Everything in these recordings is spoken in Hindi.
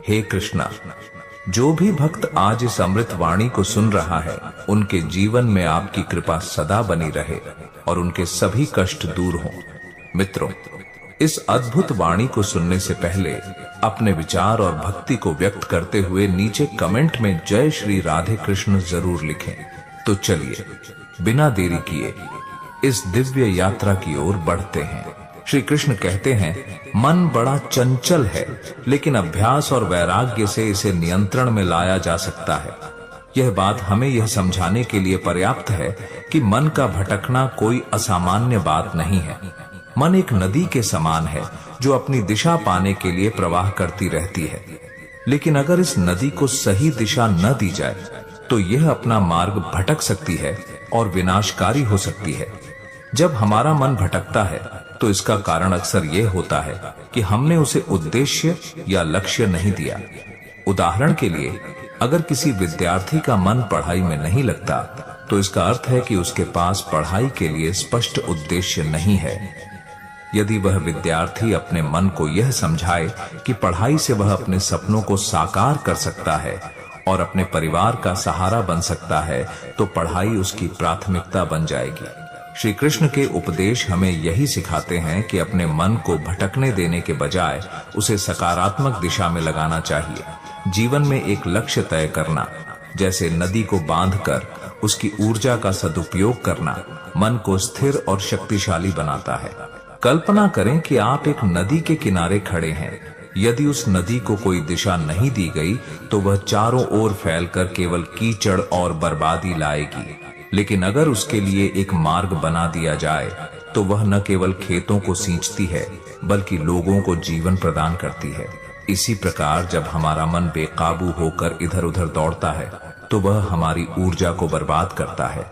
हे कृष्णा, जो भी भक्त आज इस अमृत वाणी को सुन रहा है, उनके जीवन में आपकी कृपा सदा बनी रहे और उनके सभी कष्ट दूर हों। मित्रों, इस अद्भुत वाणी को सुनने से पहले अपने विचार और भक्ति को व्यक्त करते हुए नीचे कमेंट में जय श्री राधे कृष्ण जरूर लिखें। तो चलिए बिना देरी किए इस दिव्य यात्रा की ओर बढ़ते हैं। श्री कृष्ण कहते हैं, मन बड़ा चंचल है, लेकिन अभ्यास और वैराग्य से इसे नियंत्रण में लाया जा सकता है। यह बात हमें यह समझाने के लिए पर्याप्त है कि मन का भटकना कोई असामान्य बात नहीं है। मन एक नदी के समान है जो अपनी दिशा पाने के लिए प्रवाह करती रहती है, लेकिन अगर इस नदी को सही दिशा न दी जाए तो यह अपना मार्ग भटक सकती है और विनाशकारी हो सकती है। जब हमारा मन भटकता है तो इसका कारण अक्सर यह होता है कि हमने उसे उद्देश्य या लक्ष्य नहीं दिया। उदाहरण के लिए, अगर किसी विद्यार्थी का मन पढ़ाई में नहीं लगता तो इसका अर्थ है कि उसके पास पढ़ाई के लिए स्पष्ट उद्देश्य नहीं है। यदि वह विद्यार्थी अपने मन को यह समझाए कि पढ़ाई से वह अपने सपनों को साकार कर सकता है और अपने परिवार का सहारा बन सकता है, तो पढ़ाई उसकी प्राथमिकता बन जाएगी। श्री कृष्ण के उपदेश हमें यही सिखाते हैं कि अपने मन को भटकने देने के बजाय उसे सकारात्मक दिशा में लगाना चाहिए। जीवन में एक लक्ष्य तय करना, जैसे नदी को बांधकर उसकी ऊर्जा का सदुपयोग करना, मन को स्थिर और शक्तिशाली बनाता है। कल्पना करें कि आप एक नदी के किनारे खड़े हैं। यदि उस नदी को कोई दिशा नहीं दी गई तो वह चारों ओर फैलकर केवल कीचड़ और बर्बादी लाएगी। लेकिन अगर उसके लिए एक मार्ग बना दिया जाए तो वह न केवल खेतों को सींचती है बल्कि लोगों को जीवन प्रदान करती है। इसी प्रकार जब हमारा मन बेकाबू होकर इधर उधर दौड़ता है तो वह हमारी ऊर्जा को बर्बाद करता है,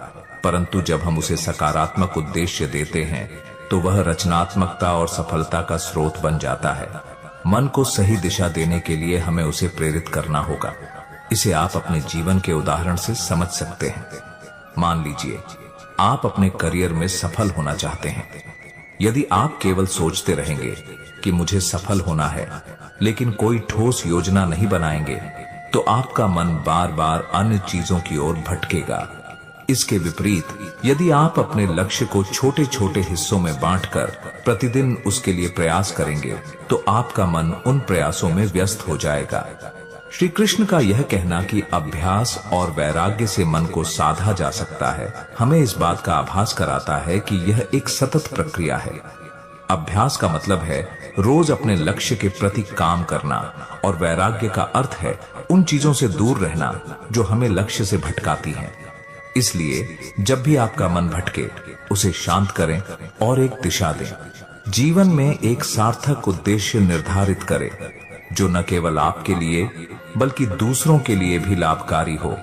परंतु जब हम उसे सकारात्मक उद्देश्य देते हैं तो वह रचनात्मकता और सफलता का स्रोत बन जाता है। मन को सही दिशा देने के लिए हमें उसे प्रेरित करना होगा। इसे आप अपने जीवन के उदाहरण से समझ सकते हैं। मान लीजिए आप अपने करियर में सफल होना चाहते हैं। यदि आप केवल सोचते रहेंगे कि मुझे सफल होना है, लेकिन कोई ठोस योजना नहीं बनाएंगे, तो आपका मन बार बार अन्य चीजों की ओर भटकेगा। इसके विपरीत, यदि आप अपने लक्ष्य को छोटे छोटे हिस्सों में बांटकर प्रतिदिन उसके लिए प्रयास करेंगे, तो आपका मन उन प्रयासों में व्यस्त हो जाएगा। श्री कृष्ण का यह कहना कि अभ्यास और वैराग्य से मन को साधा जा सकता है, हमें इस बात का आभास कराता है कि यह एक सतत प्रक्रिया है। अभ्यास का मतलब है रोज अपने लक्ष्य के प्रति काम करना, और वैराग्य का अर्थ है उन चीजों से दूर रहना जो हमें लक्ष्य से भटकाती हैं। इसलिए जब भी आपका मन भटके, उसे शांत करें और एक दिशा दें। जीवन में एक सार्थक उद्देश्य निर्धारित करें जो न केवल आपके लिए बल्कि दूसरों के लिए भी लाभकारी हो।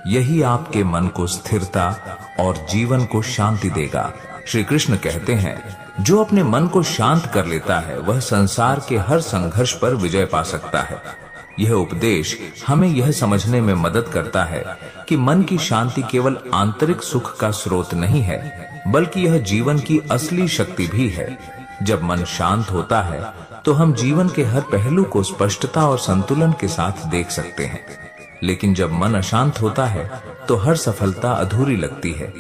यही आपके मन को स्थिरता और जीवन को शांति देगा। श्री कृष्ण कहते हैं, जो अपने मन को शांत कर लेता है वह संसार के हर संघर्ष पर विजय पा सकता है। यह उपदेश हमें यह समझने में मदद करता है कि मन की शांति केवल आंतरिक सुख का स्रोत नहीं है, बल्कि यह जीवन की असली शक्ति भी है। जब मन शांत होता है तो हम जीवन के हर पहलू को स्पष्टता और संतुलन के साथ देख सकते हैं। लेकिन जब मन अशांत होता है तो हर सफलता अधूरी लगती है,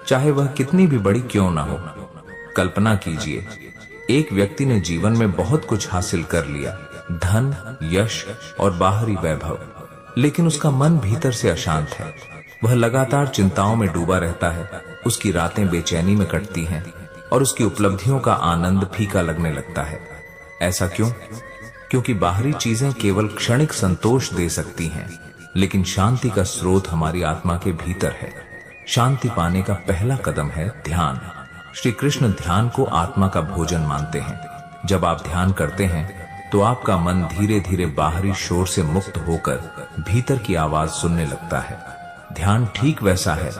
चाहे वह कितनी भी बड़ी क्यों ना हो। कल्पना कीजिए, एक व्यक्ति ने जीवन में बहुत कुछ हासिल कर लिया, धन, यश और बाहरी वैभव, लेकिन उसका मन भीतर से अशांत है। वह लगातार चिंताओं में डूबा रहता है, उसकी रातें बेचैनी में कटती हैं और उसकी उपलब्धियों का आनंद फीका लगने लगता है। ऐसा क्यों? क्योंकि बाहरी चीजें केवल क्षणिक संतोष दे सकती हैं, लेकिन शांति का स्रोत हमारी आत्मा के भीतर है। शांति पाने का पहला कदम है ध्यान। श्री कृष्ण ध्यान को आत्मा का भोजन मानते हैं। जब आप ध्यान करते हैं तो आपका मन धीरे धीरे बाहरी शोर से मुक्त होकर भीतर की आवाज सुनने लगता है। ध्यान ठीक वैसा है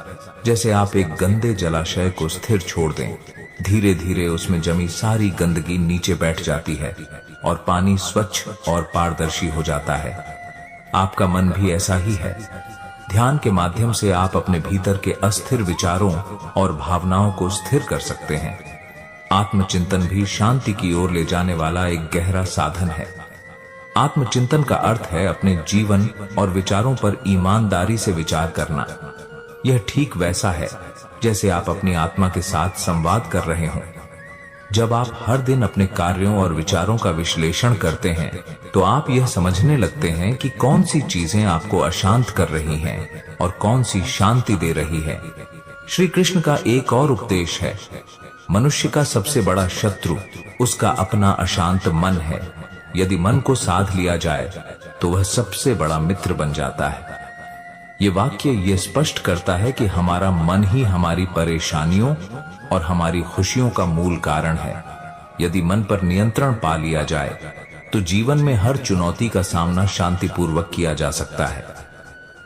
जैसे आप एक गंदे जलाशय को स्थिर छोड़ दें। धीरे धीरे उसमें जमी सारी गंदगी नीचे बैठ जाती है और पानी स्वच्छ और पारदर्शी हो जाता है। आपका मन भी ऐसा ही है। ध्यान के माध्यम से आप अपने भीतर के अस्थिर विचारों और भावनाओं को स्थिर कर सकते हैं। आत्मचिंतन भी शांति की ओर ले जाने वाला एक गहरा साधन है। आत्मचिंतन का अर्थ है अपने जीवन और विचारों पर ईमानदारी से विचार करना। यह ठीक वैसा है जैसे आप अपनी आत्मा के साथ संवाद कर रहे हों। जब आप हर दिन अपने कार्यों और विचारों का विश्लेषण करते हैं तो आप यह समझने लगते हैं कि कौन सी चीजें आपको अशांत कर रही हैं और कौन सी शांति दे रही है। श्री कृष्ण का एक और उपदेश है, मनुष्य का सबसे बड़ा शत्रु उसका अपना अशांत मन है। यदि मन को साध लिया जाए तो वह सबसे बड़ा मित्र बन जाता है। ये वाक्य ये स्पष्ट करता है कि हमारा मन ही हमारी परेशानियों और हमारी खुशियों का मूल कारण है। यदि मन पर नियंत्रण पा लिया जाए तो जीवन में हर चुनौती का सामना शांतिपूर्वक किया जा सकता है।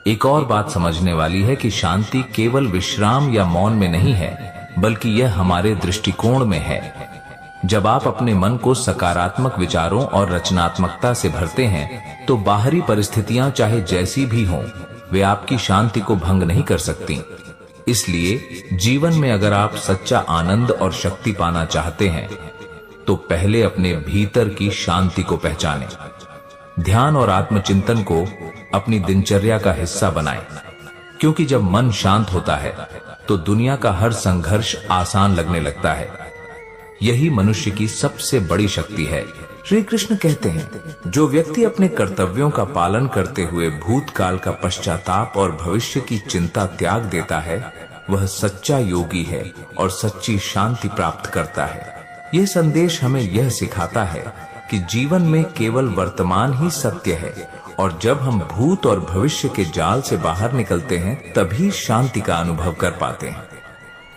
एक और बात समझने वाली है कि शांति केवल विश्राम या मौन में नहीं है, बल्कि यह हमारे दृष्टिकोण में है। जब आप अपने मन को सकारात्मक विचारों और रचनात्मकता से भरते हैं तो बाहरी परिस्थितियां चाहे जैसी भी हों, वे आपकी शांति को भंग नहीं कर सकती। इसलिए जीवन में अगर आप सच्चा आनंद और शक्ति पाना चाहते हैं तो पहले अपने भीतर की शांति को पहचानें। ध्यान और आत्मचिंतन को अपनी दिनचर्या का हिस्सा बनाएं, क्योंकि जब मन शांत होता है तो दुनिया का हर संघर्ष आसान लगने लगता है। यही मनुष्य की सबसे बड़ी शक्ति है। श्री कृष्ण कहते हैं, जो व्यक्ति अपने कर्तव्यों का पालन करते हुए भूतकाल का पश्चाताप और भविष्य की चिंता त्याग देता है, वह सच्चा योगी है और सच्ची शांति प्राप्त करता है। यह संदेश हमें यह सिखाता है कि जीवन में केवल वर्तमान ही सत्य है, और जब हम भूत और भविष्य के जाल से बाहर निकलते हैं तभी शांति का अनुभव कर पाते हैं।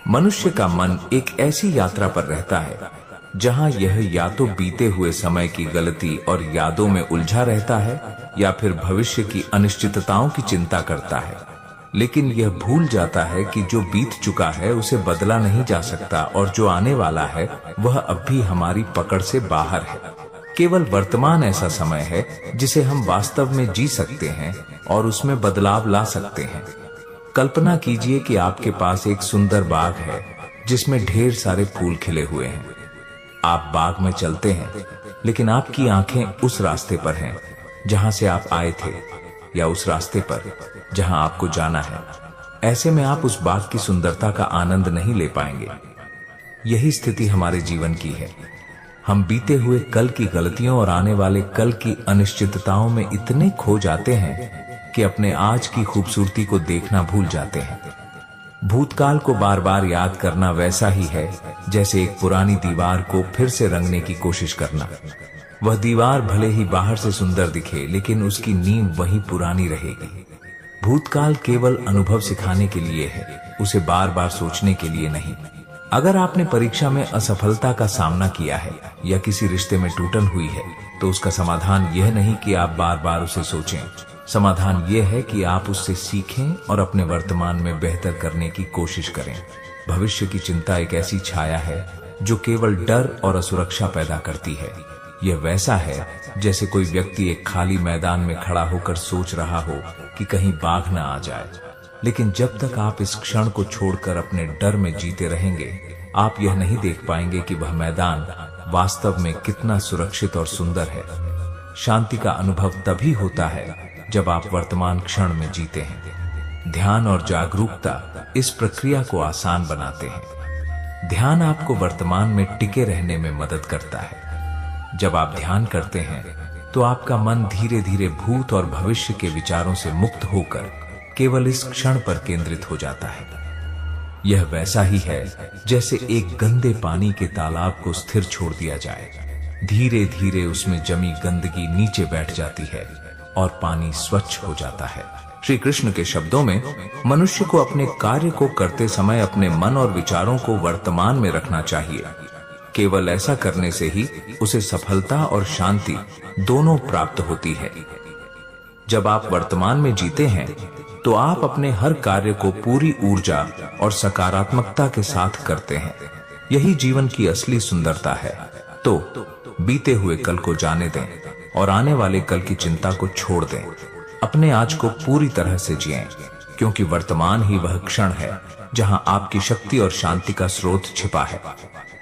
मनुष्य का मन एक ऐसी यात्रा पर रहता है जहां यह या तो बीते हुए समय की गलती और यादों में उलझा रहता है या फिर भविष्य की अनिश्चितताओं की चिंता करता है, लेकिन यह भूल जाता है कि जो बीत चुका है उसे बदला नहीं जा सकता और जो आने वाला है वह अब भी हमारी पकड़ से बाहर है। केवल वर्तमान ऐसा समय है जिसे हम वास्तव में जी सकते हैं और उसमें बदलाव ला सकते हैं। कल्पना कीजिए कि आपके पास एक सुंदर बाग है जिसमें ढेर सारे फूल खिले हुए हैं। आप बाग में चलते हैं, लेकिन आपकी आंखें उस रास्ते पर हैं जहां से आप आए थे या उस रास्ते पर जहां आपको जाना है। ऐसे में आप उस बाग की सुंदरता का आनंद नहीं ले पाएंगे। यही स्थिति हमारे जीवन की है। हम बीते हुए कल की गलतियों और आने वाले कल की अनिश्चितताओं में इतने खो जाते हैं कि अपने आज की खूबसूरती को देखना भूल जाते हैं। भूतकाल को बार बार याद करना वैसा ही है जैसे एक पुरानी दीवार को फिर से रंगने की कोशिश करना। वह दीवार भले ही बाहर से सुंदर दिखे, लेकिन उसकी नींव वही पुरानी रहेगी। भूतकाल केवल अनुभव सिखाने के लिए है, उसे बार बार सोचने के लिए नहीं। अगर आपने परीक्षा में असफलता का सामना किया है या किसी रिश्ते में टूटन हुई है तो उसका समाधान यह नहीं कि आप बार बार उसे सोचें। समाधान यह है कि आप उससे सीखें और अपने वर्तमान में बेहतर करने की कोशिश करें। भविष्य की चिंता एक ऐसी छाया है जो केवल डर और असुरक्षा पैदा करती है। यह वैसा है जैसे कोई व्यक्ति एक खाली मैदान में खड़ा होकर सोच रहा हो कि कहीं बाघ न आ जाए, लेकिन जब तक आप इस क्षण को छोड़कर अपने डर में जीते रहेंगे, आप यह नहीं देख पाएंगे कि वह मैदान वास्तव में कितना सुरक्षित और सुंदर है। शांति का अनुभव तभी होता है जब आप वर्तमान क्षण में जीते हैं। ध्यान और जागरूकता इस प्रक्रिया को आसान बनाते हैं। ध्यान आपको वर्तमान में टिके रहने में मदद करता है। जब आप ध्यान करते हैं तो आपका मन धीरे धीरे भूत और भविष्य के विचारों से मुक्त होकर केवल इस क्षण पर केंद्रित हो जाता है। यह वैसा ही है जैसे एक गंदे पानी के तालाब को स्थिर छोड़ दिया जाए। धीरे धीरे उसमें जमी गंदगी नीचे बैठ जाती है और पानी स्वच्छ हो जाता है। श्री कृष्ण के शब्दों में, मनुष्य को अपने कार्य को करते समय अपने मन और विचारों को वर्तमान में रखना चाहिए। केवल ऐसा करने से ही उसे सफलता और शांति दोनों प्राप्त होती है। जब आप वर्तमान में जीते हैं तो आप अपने हर कार्य को पूरी ऊर्जा और सकारात्मकता के साथ करते हैं। यही जीवन की असली सुंदरता है। तो बीते हुए कल को जाने दें और आने वाले कल की चिंता को छोड़ दें। अपने आज को पूरी तरह से जिएं, क्योंकि वर्तमान ही वह क्षण है जहां आपकी शक्ति और शांति का स्रोत छिपा है।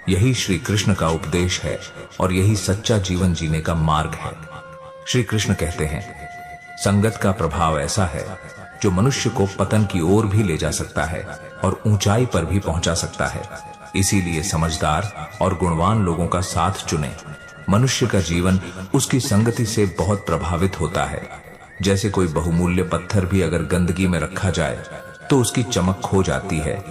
यही श्री कृष्ण का उपदेश है और यही सच्चा जीवन जीने का मार्ग है। श्री कृष्ण कहते हैं, संगत का प्रभाव ऐसा है जो मनुष्य को पतन की ओर भी ले जा सकता है और ऊंचाई पर भी पहुंचा सकता है। इसीलिए समझदार और गुणवान लोगों का साथ चुनें। मनुष्य का जीवन उसकी संगति से बहुत प्रभावित होता है। जैसे कोई बहुमूल्य पत्थर भी अगर गंदगी में रखा जाए तो उसकी चमक खो जाती है,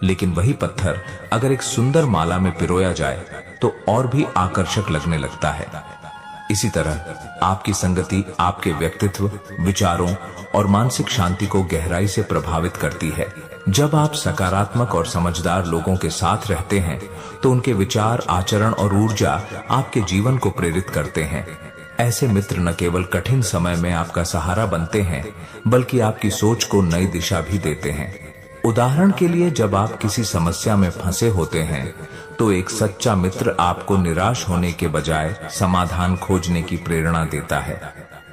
लेकिन वही पत्थर अगर एक सुंदर माला में पिरोया जाए तो और भी आकर्षक लगने लगता है। इसी तरह आपकी संगति आपके व्यक्तित्व, विचारों और मानसिक शांति को गहराई से प्रभावित करती है। जब आप सकारात्मक और समझदार लोगों के साथ रहते हैं तो उनके विचार, आचरण और ऊर्जा आपके जीवन को प्रेरित करते हैं। ऐसे मित्र न केवल कठिन समय में आपका सहारा बनते हैं, बल्कि आपकी सोच को नई दिशा भी देते हैं। उदाहरण के लिए, जब आप किसी समस्या में फंसे होते हैं तो एक सच्चा मित्र आपको निराश होने के बजाय समाधान खोजने की प्रेरणा देता है।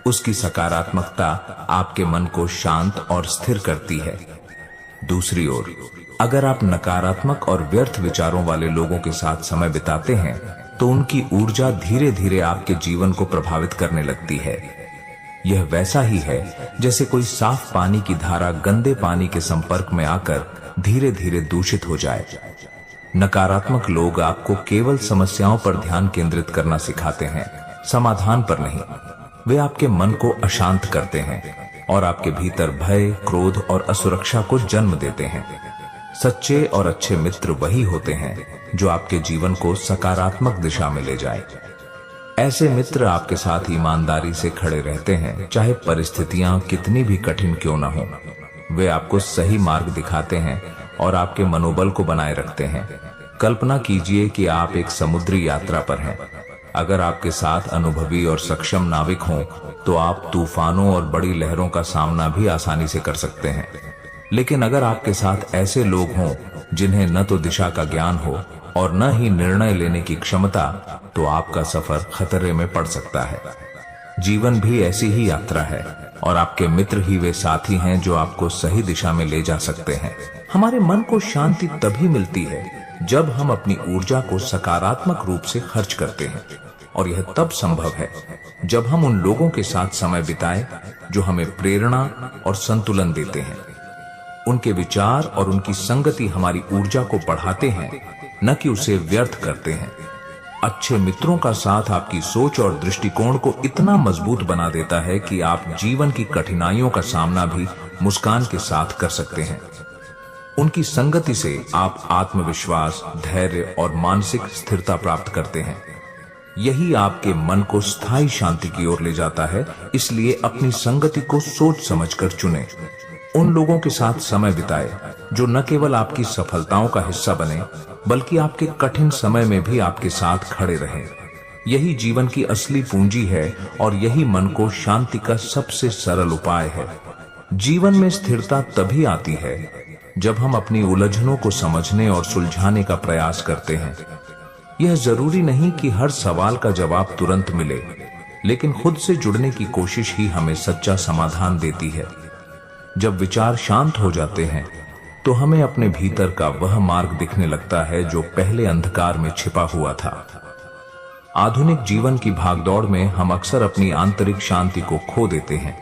उसकी सकारात्मकता आपके मन को शांत और स्थिर करती है। दूसरी ओर, अगर आप नकारात्मक और व्यर्थ विचारों वाले लोगों के साथ समय बिताते हैं तो उनकी ऊर्जा धीरे धीरे आपके जीवन को प्रभावित करने लगती है। यह वैसा ही है जैसे कोई साफ पानी की धारा गंदे पानी के संपर्क में आकर धीरे धीरे दूषित हो जाए। नकारात्मक लोग आपको केवल समस्याओं पर ध्यान केंद्रित करना सिखाते हैं, समाधान पर नहीं। वे आपके मन को अशांत करते हैं और आपके भीतर भय, क्रोध और असुरक्षा को जन्म देते हैं। सच्चे और अच्छे मित्र वही होते हैं जो आपके जीवन को सकारात्मक दिशा में ले जाए। ऐसे मित्र आपके साथ ईमानदारी से खड़े रहते हैं, चाहे परिस्थितियां कितनी भी कठिन क्यों न हो। वे आपको सही मार्ग दिखाते हैं और आपके मनोबल को बनाए रखते हैं। कल्पना कीजिए कि आप एक समुद्री यात्रा पर हैं। अगर आपके साथ अनुभवी और सक्षम नाविक हों तो आप तूफानों और बड़ी लहरों का सामना भी आसानी से कर सकते हैं। लेकिन अगर आपके साथ ऐसे लोग हों जिन्हें न तो दिशा का ज्ञान हो और न ही निर्णय लेने की क्षमता, तो आपका सफर खतरे में पड़ सकता है। जीवन भी ऐसी ही यात्रा है और आपके मित्र ही वे साथी हैं जो आपको सही दिशा में ले जा सकते हैं। हमारे मन को शांति तभी मिलती है जब हम अपनी ऊर्जा को सकारात्मक रूप से खर्च करते हैं, और यह तब संभव है जब हम उन लोगों के साथ समय बिताएं जो हमें प्रेरणा और संतुलन देते हैं। उनके विचार और उनकी संगति हमारी ऊर्जा को बढ़ाते हैं, न कि उसे व्यर्थ करते हैं। अच्छे मित्रों का साथ आपकी सोच और दृष्टिकोण को इतना मजबूत बना देता है कि आप जीवन की कठिनाइयों का सामना भी मुस्कान के साथ कर सकते हैं। उनकी संगति से आप आत्मविश्वास, धैर्य और मानसिक स्थिरता प्राप्त करते हैं। यही आपके मन को स्थायी शांति की ओर ले जाता है। इसलिए अपनी संगति को सोच समझकर चुनें। उन लोगों के साथ समय बिताएं जो न केवल आपकी सफलताओं का हिस्सा बने, बल्कि आपके कठिन समय में भी आपके साथ खड़े रहें। यही जीवन की असली पूंजी है और यही मन को शांति का सबसे सरल उपाय है। जीवन में स्थिरता तभी आती है जब हम अपनी उलझनों को समझने और सुलझाने का प्रयास करते हैं। यह जरूरी नहीं कि हर सवाल का जवाब तुरंत मिले, लेकिन खुद से जुड़ने की कोशिश ही हमें सच्चा समाधान देती है। जब विचार शांत हो जाते हैं तो हमें अपने भीतर का वह मार्ग दिखने लगता है जो पहले अंधकार में छिपा हुआ था। आधुनिक जीवन की भागदौड़ में हम अक्सर अपनी आंतरिक शांति को खो देते हैं,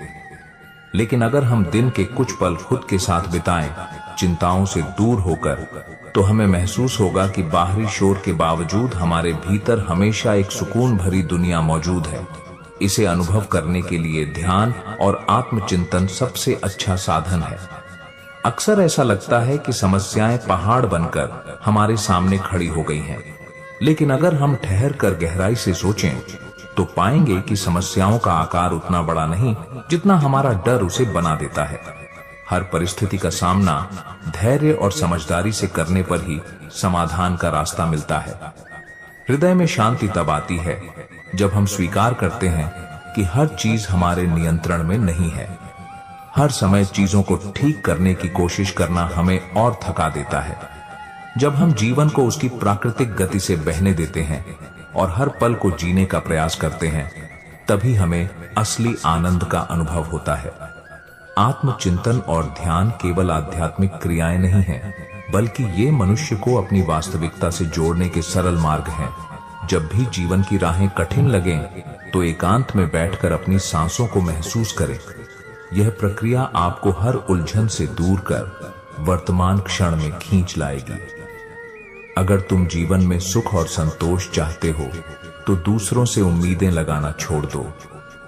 लेकिन अगर हम दिन के कुछ पल खुद के साथ बिताएं, चिंताओं से दूर होकर, तो हमें महसूस होगा कि बाहरी शोर के बावजूद हमारे भीतर हमेशा एक सुकून भरी दुनिया मौजूद है। इसे अनुभव करने के लिए ध्यान और आत्मचिंतन सबसे अच्छा साधन है। अक्सर ऐसा लगता है कि समस्याएं पहाड़ बनकर हमारे सामने खड़ी हो गई हैं, लेकिन अगर हम ठहर कर गहराई से सोचें तो पाएंगे कि समस्याओं का आकार उतना बड़ा नहीं जितना हमारा डर उसे बना देता है। हर परिस्थिति का सामना धैर्य और समझदारी से करने पर ही समाधान का रास्ता मिलता है। हृदय में शांति तब आती है जब हम स्वीकार करते हैं कि हर चीज हमारे नियंत्रण में नहीं है। हर समय चीजों को ठीक करने की कोशिश करना हमें और थका देता है। जब हम जीवन को उसकी प्राकृतिक गति से बहने देते हैं और हर पल को जीने का प्रयास करते हैं, तभी हमें असली आनंद का अनुभव होता है। आत्मचिंतन और ध्यान केवल आध्यात्मिक क्रियाएं नहीं हैं, बल्कि ये मनुष्य को अपनी वास्तविकता से जोड़ने के सरल मार्ग हैं। जब भी जीवन की राहें कठिन लगें तो एकांत में बैठकर अपनी सांसों को महसूस करें। यह प्रक्रिया आपको हर उलझन से दूर कर वर्तमान क्षण में खींच लाएगी। अगर तुम जीवन में सुख और संतोष चाहते हो तो दूसरों से उम्मीदें लगाना छोड़ दो।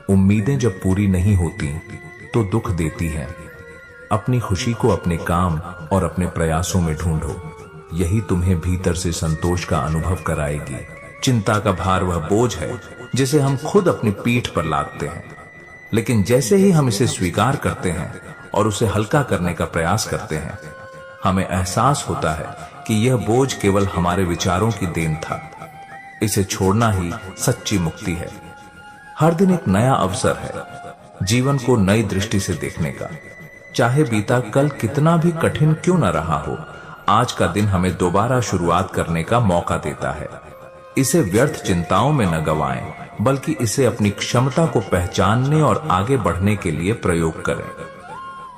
उम्मीदें जब पूरी नहीं होती तो दुख देती हैं। अपनी खुशी को अपने काम और अपने प्रयासों में ढूंढो। यही तुम्हें भीतर से संतोष का अनुभव कराएगी। चिंता का भार वह बोझ है जिसे हम खुद अपनी पीठ पर लादते हैं, लेकिन जैसे ही हम इसे स्वीकार करते हैं और उसे हल्का करने का प्रयास करते हैं, हमें एहसास होता है कि यह बोझ केवल हमारे विचारों की देन था। इसे छोड़ना ही सच्ची मुक्ति है। हर दिन एक नया अवसर है जीवन को नई दृष्टि से देखने का। चाहे बीता कल कितना भी कठिन क्यों न रहा हो, आज का दिन हमें दोबारा शुरुआत करने का मौका देता है। इसे व्यर्थ चिंताओं में न गवाएं, बल्कि इसे अपनी क्षमता को पहचानने और आगे बढ़ने के लिए प्रयोग करें।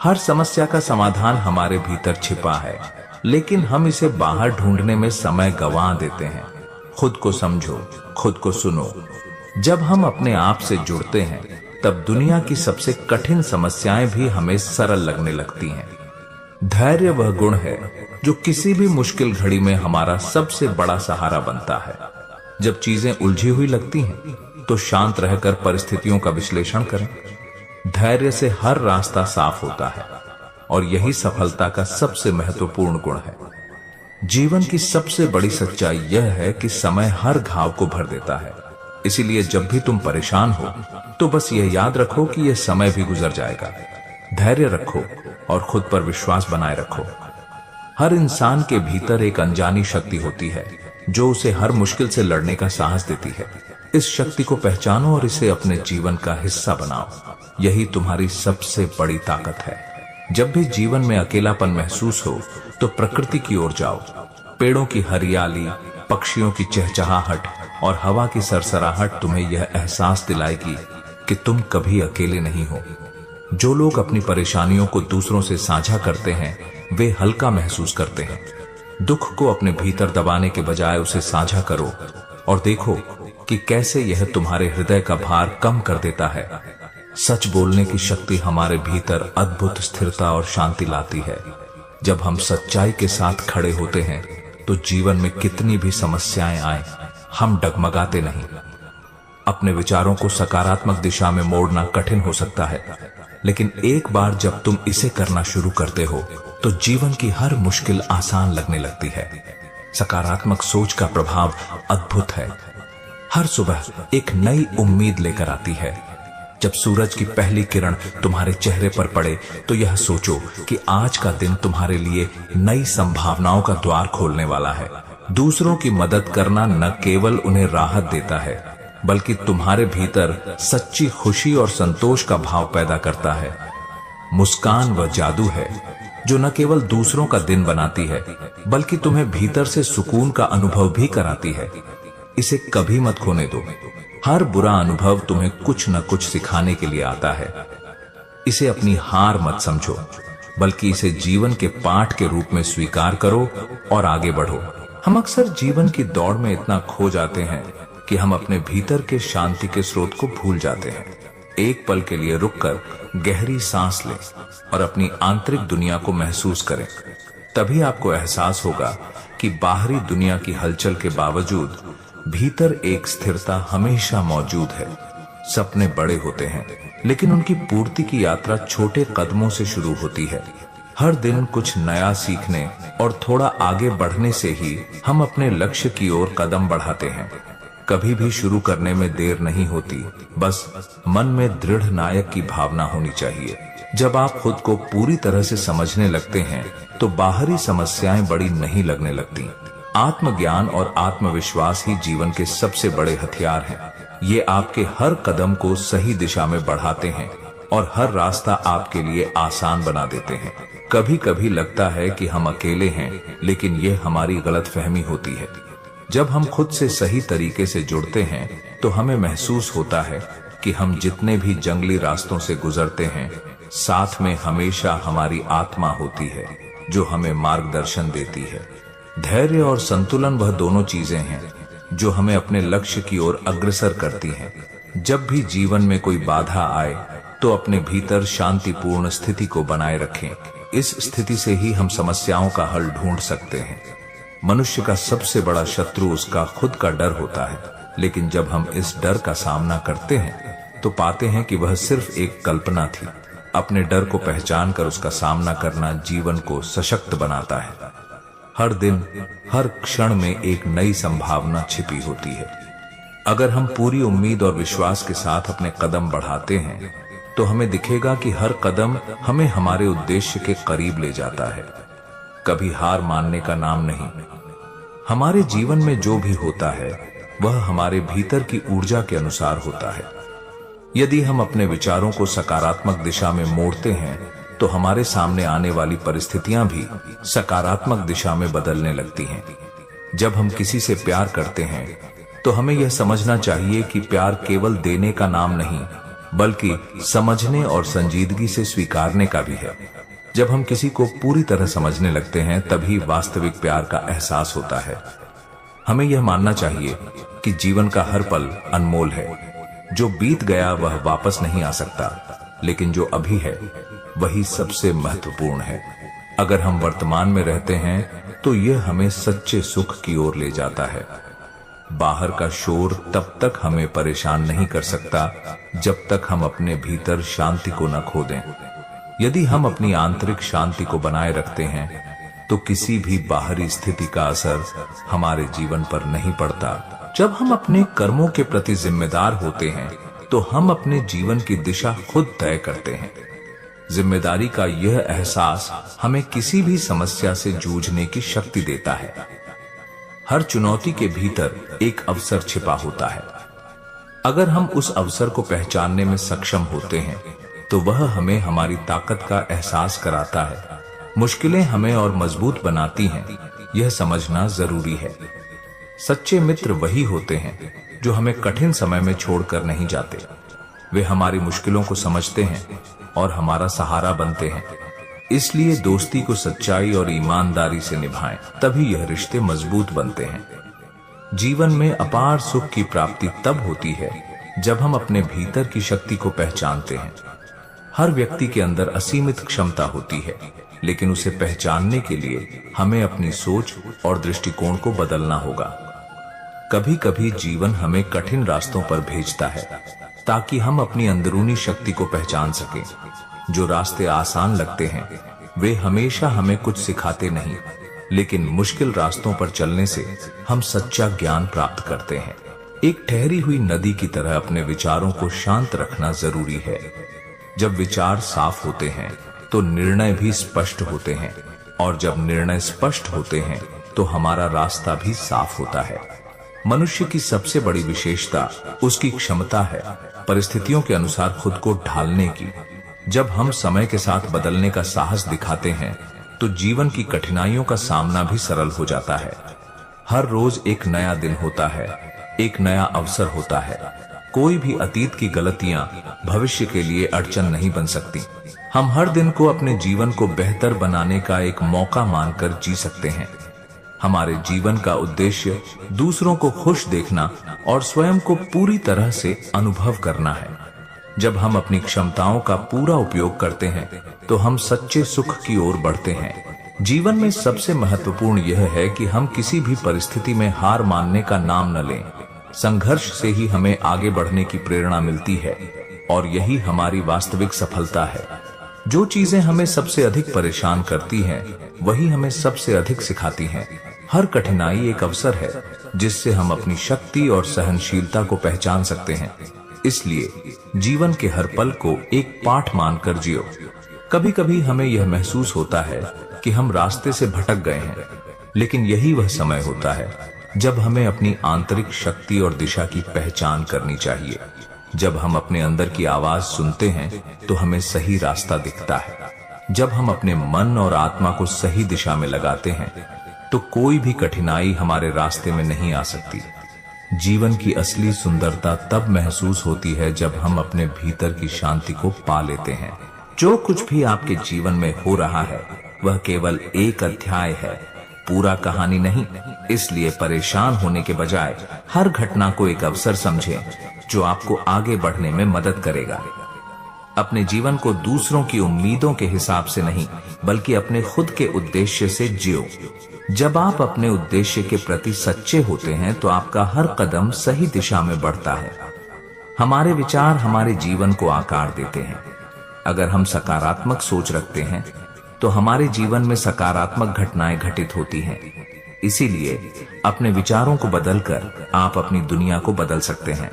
हर समस्या का समाधान हमारे भीतर छिपा है, लेकिन हम इसे बाहर ढूंढने में समय गंवा देते हैं। खुद को समझो, खुद को सुनो। जब हम अपने आप से जुड़ते हैं, तब दुनिया की सबसे कठिन समस्याएं भी हमें सरल लगने लगती हैं। धैर्य वह गुण है जो किसी भी मुश्किल घड़ी में हमारा सबसे बड़ा सहारा बनता है। जब चीजें उलझी हुई लगती हैं, तो शांत रहकर परिस्थितियों का विश्लेषण करें। धैर्य से हर रास्ता साफ होता है और यही सफलता का सबसे महत्वपूर्ण गुण है। जीवन की सबसे बड़ी सच्चाई यह है कि समय हर घाव को भर देता है। इसीलिए जब भी तुम परेशान हो तो बस यह याद रखो कि यह समय भी गुजर जाएगा। धैर्य रखो और खुद पर विश्वास बनाए रखो। हर इंसान के भीतर एक अनजानी शक्ति होती है जो उसे हर मुश्किल से लड़ने का साहस देती है। इस शक्ति को पहचानो और इसे अपने जीवन का हिस्सा बनाओ। यही तुम्हारी सबसे बड़ी ताकत है। जब भी जीवन में अकेलापन महसूस हो तो प्रकृति की ओर जाओ। पेड़ों की हरियाली, पक्षियों की चहचहाहट और हवा की सरसराहट तुम्हें यह एहसास दिलाएगी कि तुम कभी अकेले नहीं हो। जो लोग अपनी परेशानियों को दूसरों से साझा करते हैं, वे हल्का महसूस करते हैं। दुख को अपने भीतर दबाने के बजाय उसे साझा करो और देखो कि कैसे यह तुम्हारे हृदय का भार कम कर देता है। सच बोलने की शक्ति हमारे भीतर अद्भुत स्थिरता और शांति लाती है। जब हम सच्चाई के साथ खड़े होते हैं तो जीवन में कितनी भी समस्याएं आए, हम डगमगाते नहीं। अपने विचारों को सकारात्मक दिशा में मोड़ना कठिन हो सकता है, लेकिन एक बार जब तुम इसे करना शुरू करते हो तो जीवन की हर मुश्किल आसान लगने लगती है। सकारात्मक सोच का प्रभाव अद्भुत है। हर सुबह एक नई उम्मीद लेकर आती है। जब सूरज की पहली किरण तुम्हारे चेहरे पर पड़े तो यह सोचो कि आज का दिन तुम्हारे लिए नई संभावनाओं का द्वार खोलने वाला है। दूसरों की मदद करना न केवल उन्हें राहत देता है, बल्कि तुम्हारे भीतर सच्ची खुशी और संतोष का भाव पैदा करता है। मुस्कान वह जादू है जो न केवल दूसरों का दिन बनाती है, बल्कि तुम्हें भीतर से सुकून का अनुभव भी कराती है। इसे कभी मत खोने दो। हर बुरा अनुभव तुम्हें कुछ न कुछ सिखाने के लिए आता है। इसे अपनी हार मत समझो, बल्कि इसे जीवन के पाठ के रूप में स्वीकार करो और आगे बढ़ो। हम अक्सर जीवन की दौड़ में इतना खो जाते हैं कि हम अपने भीतर के शांति के स्रोत को भूल जाते हैं। एक पल के लिए रुककर गहरी सांस लें और अपनी आंतरिक दुनिया को महसूस करें। तभी आपको एहसास होगा कि बाहरी दुनिया की हलचल के बावजूद भीतर एक स्थिरता हमेशा मौजूद है। सपने बड़े होते हैं, लेकिन उनकी पूर्ति की यात्रा छोटे कदमों से शुरू होती है। हर दिन कुछ नया सीखने और थोड़ा आगे बढ़ने से ही हम अपने लक्ष्य की ओर कदम बढ़ाते हैं। कभी भी शुरू करने में देर नहीं होती, बस मन में दृढ़ नायक की भावना होनी चाहिए। जब आप खुद को पूरी तरह से समझने लगते हैं तो बाहरी समस्याएं बड़ी नहीं लगने लगती। आत्मज्ञान और आत्मविश्वास ही जीवन के सबसे बड़े हथियार हैं। ये आपके हर कदम को सही दिशा में बढ़ाते हैं और हर रास्ता आपके लिए आसान बना देते हैं। कभी कभी लगता है कि हम अकेले हैं, लेकिन यह हमारी गलतफहमी होती है। जब हम खुद से सही तरीके से जुड़ते हैं तो हमें महसूस होता है कि हम जितने भी जंगली रास्तों से गुजरते हैं, साथ में हमेशा हमारी आत्मा होती है जो हमें मार्गदर्शन देती है। धैर्य और संतुलन वह दोनों चीजें हैं जो हमें अपने लक्ष्य की ओर अग्रसर करती हैं। जब भी जीवन में कोई बाधा आए तो अपने भीतर शांतिपूर्ण स्थिति को बनाए रखें। इस स्थिति से ही हम समस्याओं का हल ढूंढ सकते हैं। मनुष्य का सबसे बड़ा शत्रु उसका खुद का डर होता है, लेकिन जब हम इस डर का सामना करते हैं तो पाते हैं कि वह सिर्फ एक कल्पना थी। अपने डर को पहचान कर उसका सामना करना जीवन को सशक्त बनाता है। हर दिन, हर क्षण में एक नई संभावना छिपी होती है। अगर हम पूरी उम्मीद और विश्वास के साथ अपने कदम बढ़ाते हैं तो हमें दिखेगा कि हर कदम हमें हमारे उद्देश्य के करीब ले जाता है। कभी हार मानने का नाम नहीं। हमारे जीवन में जो भी होता है वह हमारे भीतर की ऊर्जा के अनुसार होता है। यदि हम अपने विचारों को सकारात्मक दिशा में मोड़ते हैं तो हमारे सामने आने वाली परिस्थितियां भी सकारात्मक दिशा में बदलने लगती हैं। जब हम किसी से प्यार करते हैं तो हमें यह समझना चाहिए कि प्यार केवल देने का नाम नहीं, बल्कि समझने और संजीदगी से स्वीकारने का भी है। जब हम किसी को पूरी तरह समझने लगते हैं तभी वास्तविक प्यार का एहसास होता है। हमें यह मानना चाहिए कि जीवन का हर पल अनमोल है। जो बीत गया वह वापस नहीं आ सकता, लेकिन जो अभी है वही सबसे महत्वपूर्ण है। अगर हम वर्तमान में रहते हैं तो यह हमें सच्चे सुख की ओर ले जाता है। बाहर का शोर तब तक हमें परेशान नहीं कर सकता जब तक हम अपने भीतर शांति को न खो दें। यदि हम अपनी आंतरिक शांति को बनाए रखते हैं तो किसी भी बाहरी स्थिति का असर हमारे जीवन पर नहीं पड़ता। जब हम अपने कर्मों के प्रति जिम्मेदार होते हैं तो हम अपने जीवन की दिशा खुद तय करते हैं। जिम्मेदारी का यह एहसास हमें किसी भी समस्या से जूझने की शक्ति देता है। हर चुनौती के भीतर एक अवसर छिपा होता है। अगर हम उस अवसर को पहचानने में सक्षम होते हैं तो वह हमें हमारी ताकत का एहसास कराता है। मुश्किलें हमें और मजबूत बनाती हैं, यह समझना जरूरी है। सच्चे मित्र वही होते हैं जो हमें कठिन समय में छोड़कर नहीं जाते। वे हमारी मुश्किलों को समझते हैं और हमारा सहारा बनते हैं। इसलिए दोस्ती को सच्चाई और ईमानदारी से निभाएं, तभी यह रिश्ते मजबूत बनते हैं। जीवन में अपार सुख की प्राप्ति तब होती है जब हम अपने भीतर की शक्ति को पहचानते हैं। हर व्यक्ति के अंदर असीमित क्षमता होती है, लेकिन उसे पहचानने के लिए हमें अपनी सोच और दृष्टिकोण को बदलना होगा। कभी कभी जीवन हमें कठिन रास्तों पर भेजता है ताकि हम अपनी अंदरूनी शक्ति को पहचान सकें। जो रास्ते आसान लगते हैं वे हमेशा हमें कुछ सिखाते नहीं, लेकिन मुश्किल रास्तों पर चलने से हम सच्चा ज्ञान प्राप्त करते हैं। एक ठहरी हुई नदी की तरह अपने विचारों को शांत रखना जरूरी है। जब विचार साफ होते हैं तो निर्णय भी स्पष्ट होते हैं, और जब निर्णय स्पष्ट होते हैं तो हमारा रास्ता भी साफ होता है। मनुष्य की सबसे बड़ी विशेषता उसकी क्षमता है परिस्थितियों के अनुसार खुद को ढालने की। जब हम समय के साथ बदलने का साहस दिखाते हैं तो जीवन की कठिनाइयों का सामना भी सरल हो जाता है। हर रोज एक नया दिन होता है, एक नया अवसर होता है। कोई भी अतीत की गलतियां भविष्य के लिए अड़चन नहीं बन सकती। हम हर दिन को अपने जीवन को बेहतर बनाने का एक मौका मानकर जी सकते हैं। हमारे जीवन का उद्देश्य दूसरों को खुश देखना और स्वयं को पूरी तरह से अनुभव करना है। जब हम अपनी क्षमताओं का पूरा उपयोग करते हैं तो हम सच्चे सुख की ओर बढ़ते हैं। जीवन में सबसे महत्वपूर्ण यह है कि हम किसी भी परिस्थिति में हार मानने का नाम न लें। संघर्ष से ही हमें आगे बढ़ने की प्रेरणा मिलती है, और यही हमारी वास्तविक सफलता है। जो चीजें हमें सबसे अधिक परेशान करती हैं, वही हमें सबसे अधिक सिखाती हैं। हर कठिनाई एक अवसर है जिससे हम अपनी शक्ति और सहनशीलता को पहचान सकते हैं। इसलिए जीवन के हर पल को एक पाठ मानकर जियो। कभी कभी हमें यह महसूस होता है कि हम रास्ते से भटक गए हैं, लेकिन यही वह समय होता है जब हमें अपनी आंतरिक शक्ति और दिशा की पहचान करनी चाहिए। जब हम अपने अंदर की आवाज सुनते हैं तो हमें सही रास्ता दिखता है। जब हम अपने मन और आत्मा को सही दिशा में लगाते हैं तो कोई भी कठिनाई हमारे रास्ते में नहीं आ सकती। जीवन की असली सुंदरता तब महसूस होती है जब हम अपने भीतर की शांति को पा लेते हैं। जो कुछ भी आपके जीवन में हो रहा है वह केवल एक अध्याय है। पूरा कहानी नहीं। इसलिए परेशान होने के बजाय हर घटना को एक अवसर समझें जो आपको आगे बढ़ने में मदद करेगा। अपने जीवन को दूसरों की उम्मीदों के हिसाब से नहीं, बल्कि अपने खुद के उद्देश्य से जियो। जब आप अपने उद्देश्य के प्रति सच्चे होते हैं तो आपका हर कदम सही दिशा में बढ़ता है। हमारे विचार हमारे जीवन को आकार देते हैं। अगर हम सकारात्मक सोच रखते हैं तो हमारे जीवन में सकारात्मक घटनाएं घटित होती हैं। इसीलिए अपने विचारों को बदलकर आप अपनी दुनिया को बदल सकते हैं।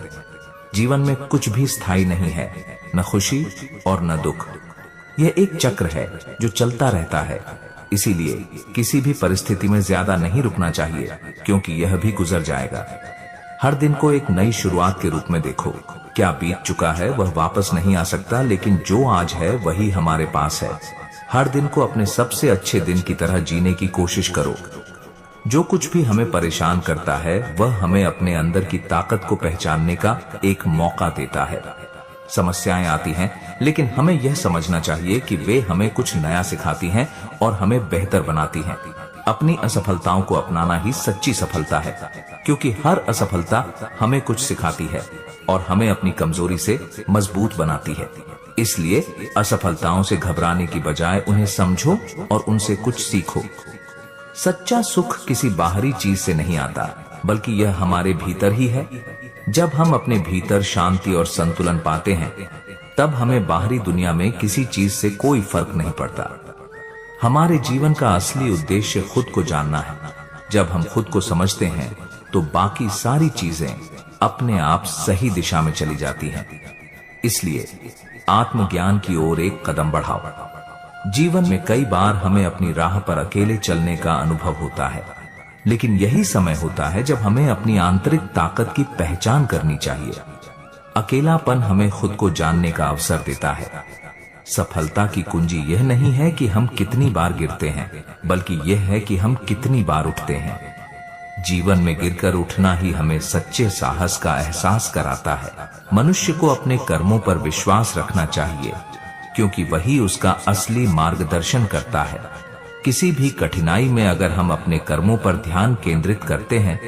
जीवन में कुछ भी स्थायी नहीं है, न खुशी और न दुख। यह एक चक्र है जो चलता रहता है। इसीलिए किसी भी परिस्थिति में ज्यादा नहीं रुकना चाहिए, क्योंकि यह भी गुजर जाएगा। हर दिन को एक नई शुरुआत के रूप में देखो। क्या बीत चुका है वह वापस नहीं आ सकता, लेकिन जो आज है वही हमारे पास है। हर दिन को अपने सबसे अच्छे दिन की तरह जीने की कोशिश करो। जो कुछ भी हमें परेशान करता है वह हमें अपने अंदर की ताकत को पहचानने का एक मौका देता है। समस्याएं आती हैं, लेकिन हमें यह समझना चाहिए कि वे हमें कुछ नया सिखाती हैं और हमें बेहतर बनाती हैं। अपनी असफलताओं को अपनाना ही सच्ची सफलता है, क्योंकि हर असफलता हमें कुछ सिखाती है और हमें अपनी कमजोरी से मजबूत बनाती है। इसलिए असफलताओं से घबराने की बजाय उन्हें समझो और उनसे कुछ सीखो। सच्चा सुख किसी बाहरी चीज से नहीं आता, बल्कि यह हमारे भीतर ही है। जब हम अपने भीतर शांति और संतुलन पाते हैं, तब हमें बाहरी दुनिया में किसी चीज से कोई फर्क नहीं पड़ता। हमारे जीवन का असली उद्देश्य खुद को जानना है। जब हम खुद को समझते हैं तो बाकी सारी चीजें अपने आप सही दिशा में चली जाती हैं। इसलिए आत्मज्ञान की ओर एक कदम बढ़ाओ। जीवन में कई बार हमें अपनी राह पर अकेले चलने का अनुभव होता है, लेकिन यही समय होता है जब हमें अपनी आंतरिक ताकत की पहचान करनी चाहिए। अकेलापन हमें खुद को जानने का अवसर देता है। सफलता की कुंजी यह नहीं है कि हम कितनी बार गिरते हैं, बल्कि यह है कि हम कितनी बार उठते हैं। जीवन में गिरकर उठना ही हमें सच्चे साहस का एहसास कराता है। मनुष्य को अपने कर्मों पर विश्वास रखना चाहिए, क्योंकि वही उसका असली मार्गदर्शन करता है। किसी भी कठिनाई में अगर हम अपने कर्मों पर ध्यान केंद्रित करते हैं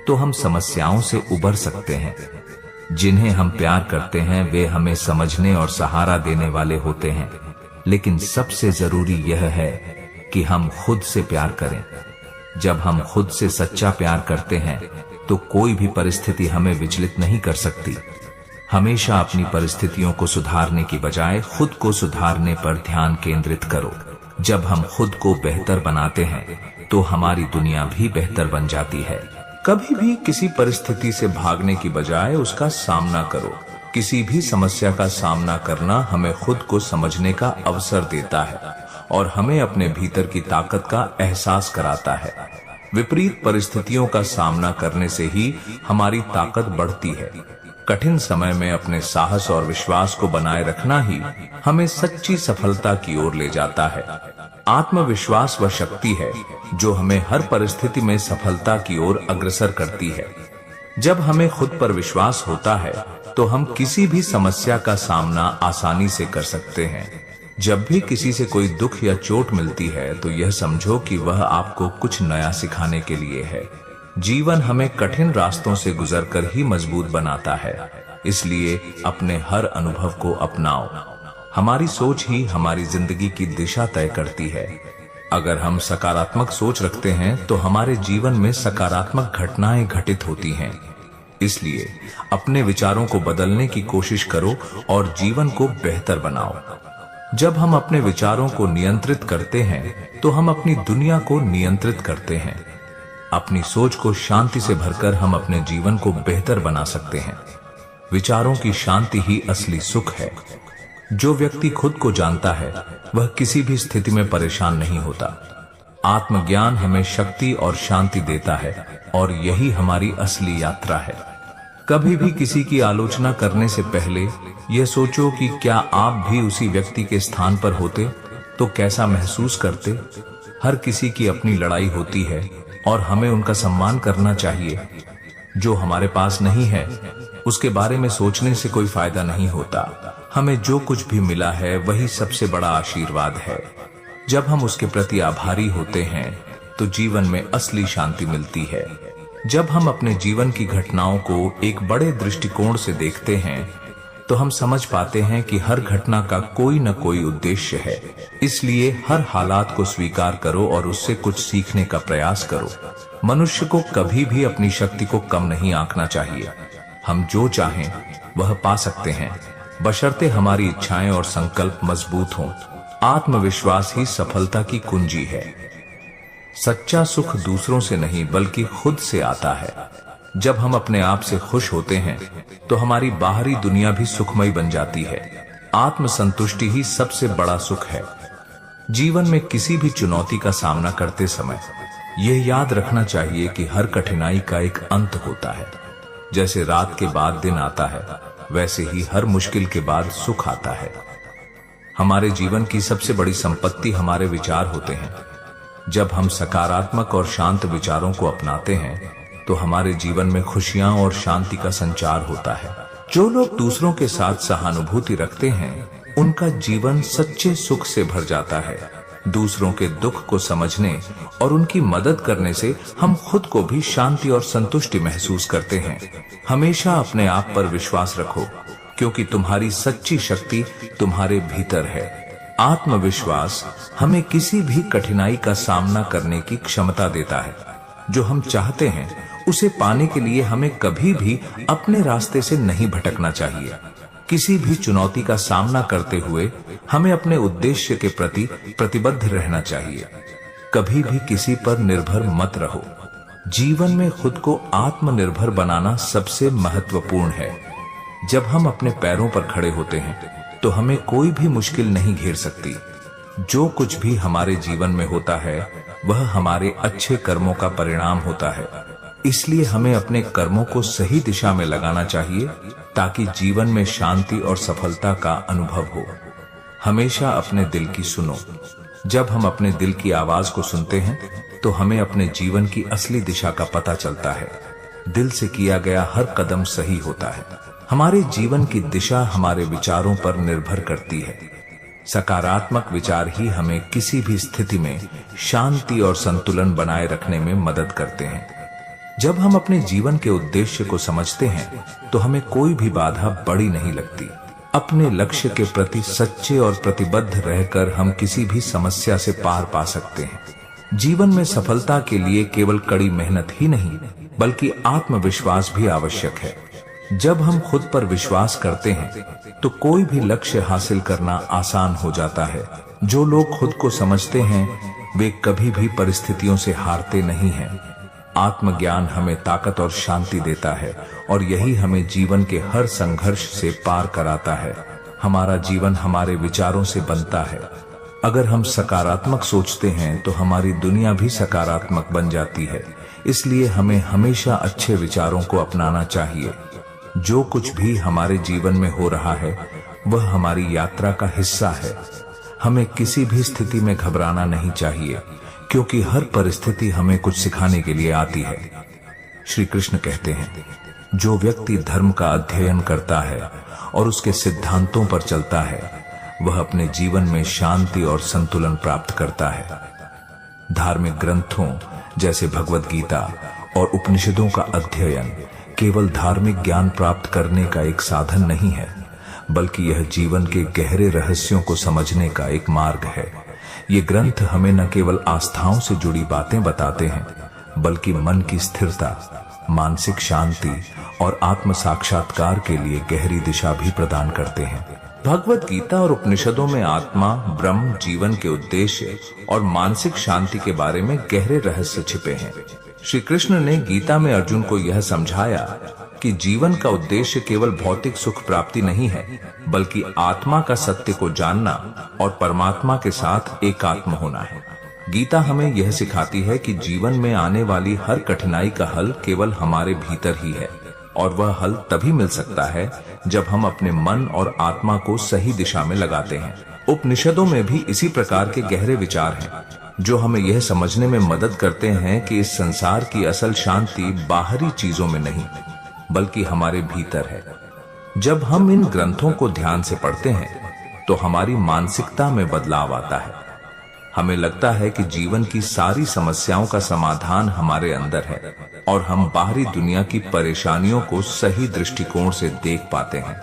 तो हम समस्याओं से उबर सकते हैं। जिन्हें हम प्यार करते हैं वे हमें समझने और सहारा देने वाले होते हैं, लेकिन सबसे जरूरी यह है कि हम खुद से प्यार करें। जब हम खुद से सच्चा प्यार करते हैं तो कोई भी परिस्थिति हमें विचलित नहीं कर सकती। हमेशा अपनी परिस्थितियों को सुधारने की बजाय खुद को सुधारने पर ध्यान केंद्रित करो। जब हम खुद को बेहतर बनाते हैं तो हमारी दुनिया भी बेहतर बन जाती है। कभी भी किसी परिस्थिति से भागने की बजाय उसका सामना करो। किसी भी समस्या का सामना करना हमें खुद को समझने का अवसर देता है और हमें अपने भीतर की ताकत का एहसास कराता है। विपरीत परिस्थितियों का सामना करने से ही हमारी ताकत बढ़ती है। कठिन समय में अपने साहस और विश्वास को बनाए रखना ही हमें सच्ची सफलता की ओर ले जाता है। आत्मविश्वास वह शक्ति है जो हमें हर परिस्थिति में सफलता की ओर अग्रसर करती है। जब हमें खुद पर विश्वास होता है तो हम किसी भी समस्या का सामना आसानी से कर सकते हैं। जब भी किसी से कोई दुख या चोट मिलती है तो यह समझो कि वह आपको कुछ नया सिखाने के लिए है। जीवन हमें कठिन रास्तों से गुजरकर ही मजबूत बनाता है, इसलिए अपने हर अनुभव को अपनाओ। हमारी सोच ही हमारी जिंदगी की दिशा तय करती है। अगर हम सकारात्मक सोच रखते हैं तो हमारे जीवन में सकारात्मक घटनाएं घटित होती हैं। इसलिए अपने विचारों को बदलने की कोशिश करो और जीवन को बेहतर बनाओ। जब हम अपने विचारों को नियंत्रित करते हैं तो हम अपनी दुनिया को नियंत्रित करते हैं। अपनी सोच को शांति से भरकर हम अपने जीवन को बेहतर बना सकते हैं। विचारों की शांति ही असली सुख है। जो व्यक्ति खुद को जानता है वह किसी भी स्थिति में परेशान नहीं होता। आत्मज्ञान हमें शक्ति और शांति देता है और यही हमारी असली यात्रा है। कभी भी किसी की आलोचना करने से पहले यह सोचो कि क्या आप भी उसी व्यक्ति के स्थान पर होते तो कैसा महसूस करते। हर किसी की अपनी लड़ाई होती है और हमें उनका सम्मान करना चाहिए। जो हमारे पास नहीं है उसके बारे में सोचने से कोई फायदा नहीं होता। हमें जो कुछ भी मिला है वही सबसे बड़ा आशीर्वाद है। जब हम उसके प्रति आभारी होते हैं तो जीवन में असली शांति मिलती है। जब हम अपने जीवन की घटनाओं को एक बड़े दृष्टिकोण से देखते हैं तो हम समझ पाते हैं कि हर घटना का कोई न कोई उद्देश्य है। इसलिए हर हालात को स्वीकार करो और उससे कुछ सीखने का प्रयास करो। मनुष्य को कभी भी अपनी शक्ति को कम नहीं आंकना चाहिए। हम जो चाहें वह पा सकते हैं, बशर्ते हमारी इच्छाएं और संकल्प मजबूत हों। आत्मविश्वास ही सफलता की कुंजी है। सच्चा सुख दूसरों से नहीं बल्कि खुद से आता है। जब हम अपने आप से खुश होते हैं तो हमारी बाहरी दुनिया भी सुखमयी बन जाती है। आत्मसंतुष्टि ही सबसे बड़ा सुख है। जीवन में किसी भी चुनौती का सामना करते समय यह याद रखना चाहिए कि हर कठिनाई का एक अंत होता है। जैसे रात के बाद दिन आता है, वैसे ही हर मुश्किल के बाद सुख आता है। हमारे जीवन की सबसे बड़ी संपत्ति हमारे विचार होते हैं। जब हम सकारात्मक और शांत विचारों को अपनाते हैं तो हमारे जीवन में खुशियां और शांति का संचार होता है। जो लोग दूसरों के साथ सहानुभूति रखते हैं उनका जीवन सच्चे सुख से भर जाता है। दूसरों के दुख को समझने और उनकी मदद करने से हम खुद को भी शांति और संतुष्टि महसूस करते हैं। हमेशा अपने आप पर विश्वास रखो, क्योंकि तुम्हारी सच्ची शक्ति तुम्हारे भीतर है। आत्मविश्वास हमें किसी भी कठिनाई का सामना करने की क्षमता देता है। जो हम चाहते हैं उसे पाने के लिए हमें कभी भी अपने रास्ते से नहीं भटकना चाहिए। किसी भी चुनौती का सामना करते हुए हमें अपने उद्देश्य के प्रति प्रतिबद्ध रहना चाहिए। कभी भी किसी पर निर्भर मत रहो। जीवन में खुद को आत्मनिर्भर बनाना सबसे महत्वपूर्ण है। जब हम अपने पैरों पर खड़े होते हैं तो हमें कोई भी मुश्किल नहीं घेर सकती। जो कुछ भी हमारे जीवन में होता है वह हमारे अच्छे कर्मों का परिणाम होता है। इसलिए हमें अपने कर्मों को सही दिशा में लगाना चाहिए ताकि जीवन में शांति और सफलता का अनुभव हो। हमेशा अपने दिल की सुनो। जब हम अपने दिल की आवाज को सुनते हैं तो हमें अपने जीवन की असली दिशा का पता चलता है। दिल से किया गया हर कदम सही होता है। हमारे जीवन की दिशा हमारे विचारों पर निर्भर करती है। सकारात्मक विचार ही हमें किसी भी स्थिति में शांति और संतुलन बनाए रखने में मदद करते हैं। जब हम अपने जीवन के उद्देश्य को समझते हैं तो हमें कोई भी बाधा बड़ी नहीं लगती। अपने लक्ष्य के प्रति सच्चे और प्रतिबद्ध रहकर हम किसी भी समस्या से पार पा सकते हैं। जीवन में सफलता के लिए केवल कड़ी मेहनत ही नहीं बल्कि आत्मविश्वास भी आवश्यक है। जब हम खुद पर विश्वास करते हैं तो कोई भी लक्ष्य हासिल करना आसान हो जाता है। जो लोग खुद को समझते हैं वे कभी भी परिस्थितियों से हारते नहीं हैं। आत्मज्ञान हमें ताकत और शांति देता है और यही हमें जीवन के हर संघर्ष से पार कराता है। हमारा जीवन हमारे विचारों से बनता है। अगर हम सकारात्मक सोचते हैं तो हमारी दुनिया भी सकारात्मक बन जाती है। इसलिए हमें हमेशा अच्छे विचारों को अपनाना चाहिए। जो कुछ भी हमारे जीवन में हो रहा है वह हमारी यात्रा का हिस्सा है। हमें किसी भी स्थिति में घबराना नहीं चाहिए, क्योंकि हर परिस्थिति हमें कुछ सिखाने के लिए आती है। श्री कृष्ण कहते हैं, जो व्यक्ति धर्म का अध्ययन करता है और उसके सिद्धांतों पर चलता है वह अपने जीवन में शांति और संतुलन प्राप्त करता है। धार्मिक ग्रंथों जैसे भगवद गीता और उपनिषदों का अध्ययन केवल धार्मिक ज्ञान प्राप्त करने का एक साधन नहीं है, बल्कि यह जीवन के गहरे रहस्यों को समझने का एक मार्ग है। ये ग्रंथ हमें न केवल आस्थाओं से जुड़ी बातें बताते हैं बल्कि मन की स्थिरता, मानसिक शांति और आत्म साक्षात्कार के लिए गहरी दिशा भी प्रदान करते हैं। भगवद गीता और उपनिषदों में आत्मा, ब्रह्म, जीवन के उद्देश्य और मानसिक शांति के बारे में गहरे रहस्य छिपे हैं। श्री कृष्ण ने गीता में अर्जुन को यह समझाया कि जीवन का उद्देश्य केवल भौतिक सुख प्राप्ति नहीं है, बल्कि आत्मा का सत्य को जानना और परमात्मा के साथ एकात्म होना है। गीता हमें यह सिखाती है कि जीवन में आने वाली हर कठिनाई का हल केवल हमारे भीतर ही है और वह हल तभी मिल सकता है जब हम अपने मन और आत्मा को सही दिशा में लगाते हैं। उपनिषदों में भी इसी प्रकार के गहरे विचार हैं जो हमें यह समझने में मदद करते हैं कि इस संसार की असल शांति बाहरी चीजों में नहीं बल्कि हमारे भीतर है। जब हम इन ग्रंथों को ध्यान से पढ़ते हैं तो हमारी मानसिकता में बदलाव आता है। हमें लगता है कि जीवन की सारी समस्याओं का समाधान हमारे अंदर है और हम बाहरी दुनिया की परेशानियों को सही दृष्टिकोण से देख पाते हैं।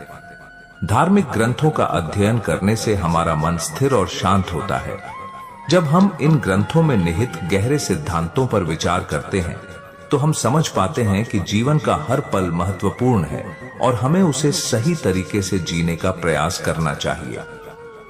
धार्मिक ग्रंथों का अध्ययन करने से हमारा मन स्थिर और शांत होता है। जब हम इन ग्रंथों में निहित गहरे सिद्धांतों पर विचार करते हैं तो हम समझ पाते हैं कि जीवन का हर पल महत्वपूर्ण है और हमें उसे सही तरीके से जीने का प्रयास करना चाहिए।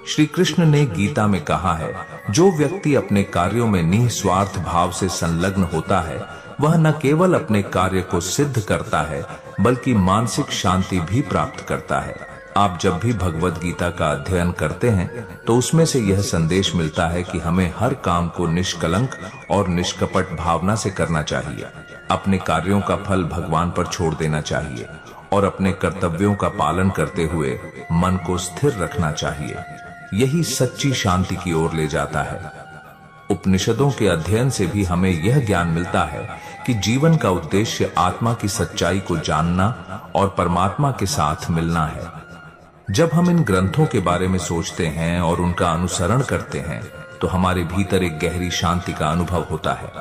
श्री कृष्ण ने गीता में कहा है, जो व्यक्ति अपने कार्यों में निस्वार्थ भाव से संलग्न होता है वह न केवल अपने कार्य को सिद्ध करता है बल्कि मानसिक शांति भी प्राप्त करता है। आप जब भी भगवद गीता का अध्ययन करते हैं तो उसमें से यह संदेश मिलता है कि हमें हर काम को निष्कलंक और निष्कपट भावना से करना चाहिए। अपने कार्यों का फल भगवान पर छोड़ देना चाहिए और अपने कर्तव्यों का पालन करते हुए मन को स्थिर रखना चाहिए। यही सच्ची शांति की ओर ले जाता है। उपनिषदों के अध्ययन से भी हमें यह ज्ञान मिलता है कि जीवन का उद्देश्य आत्मा की सच्चाई को जानना और परमात्मा के साथ मिलना है। जब हम इन ग्रंथों के बारे में सोचते हैं और उनका अनुसरण करते हैं तो हमारे भीतर एक गहरी शांति का अनुभव होता है,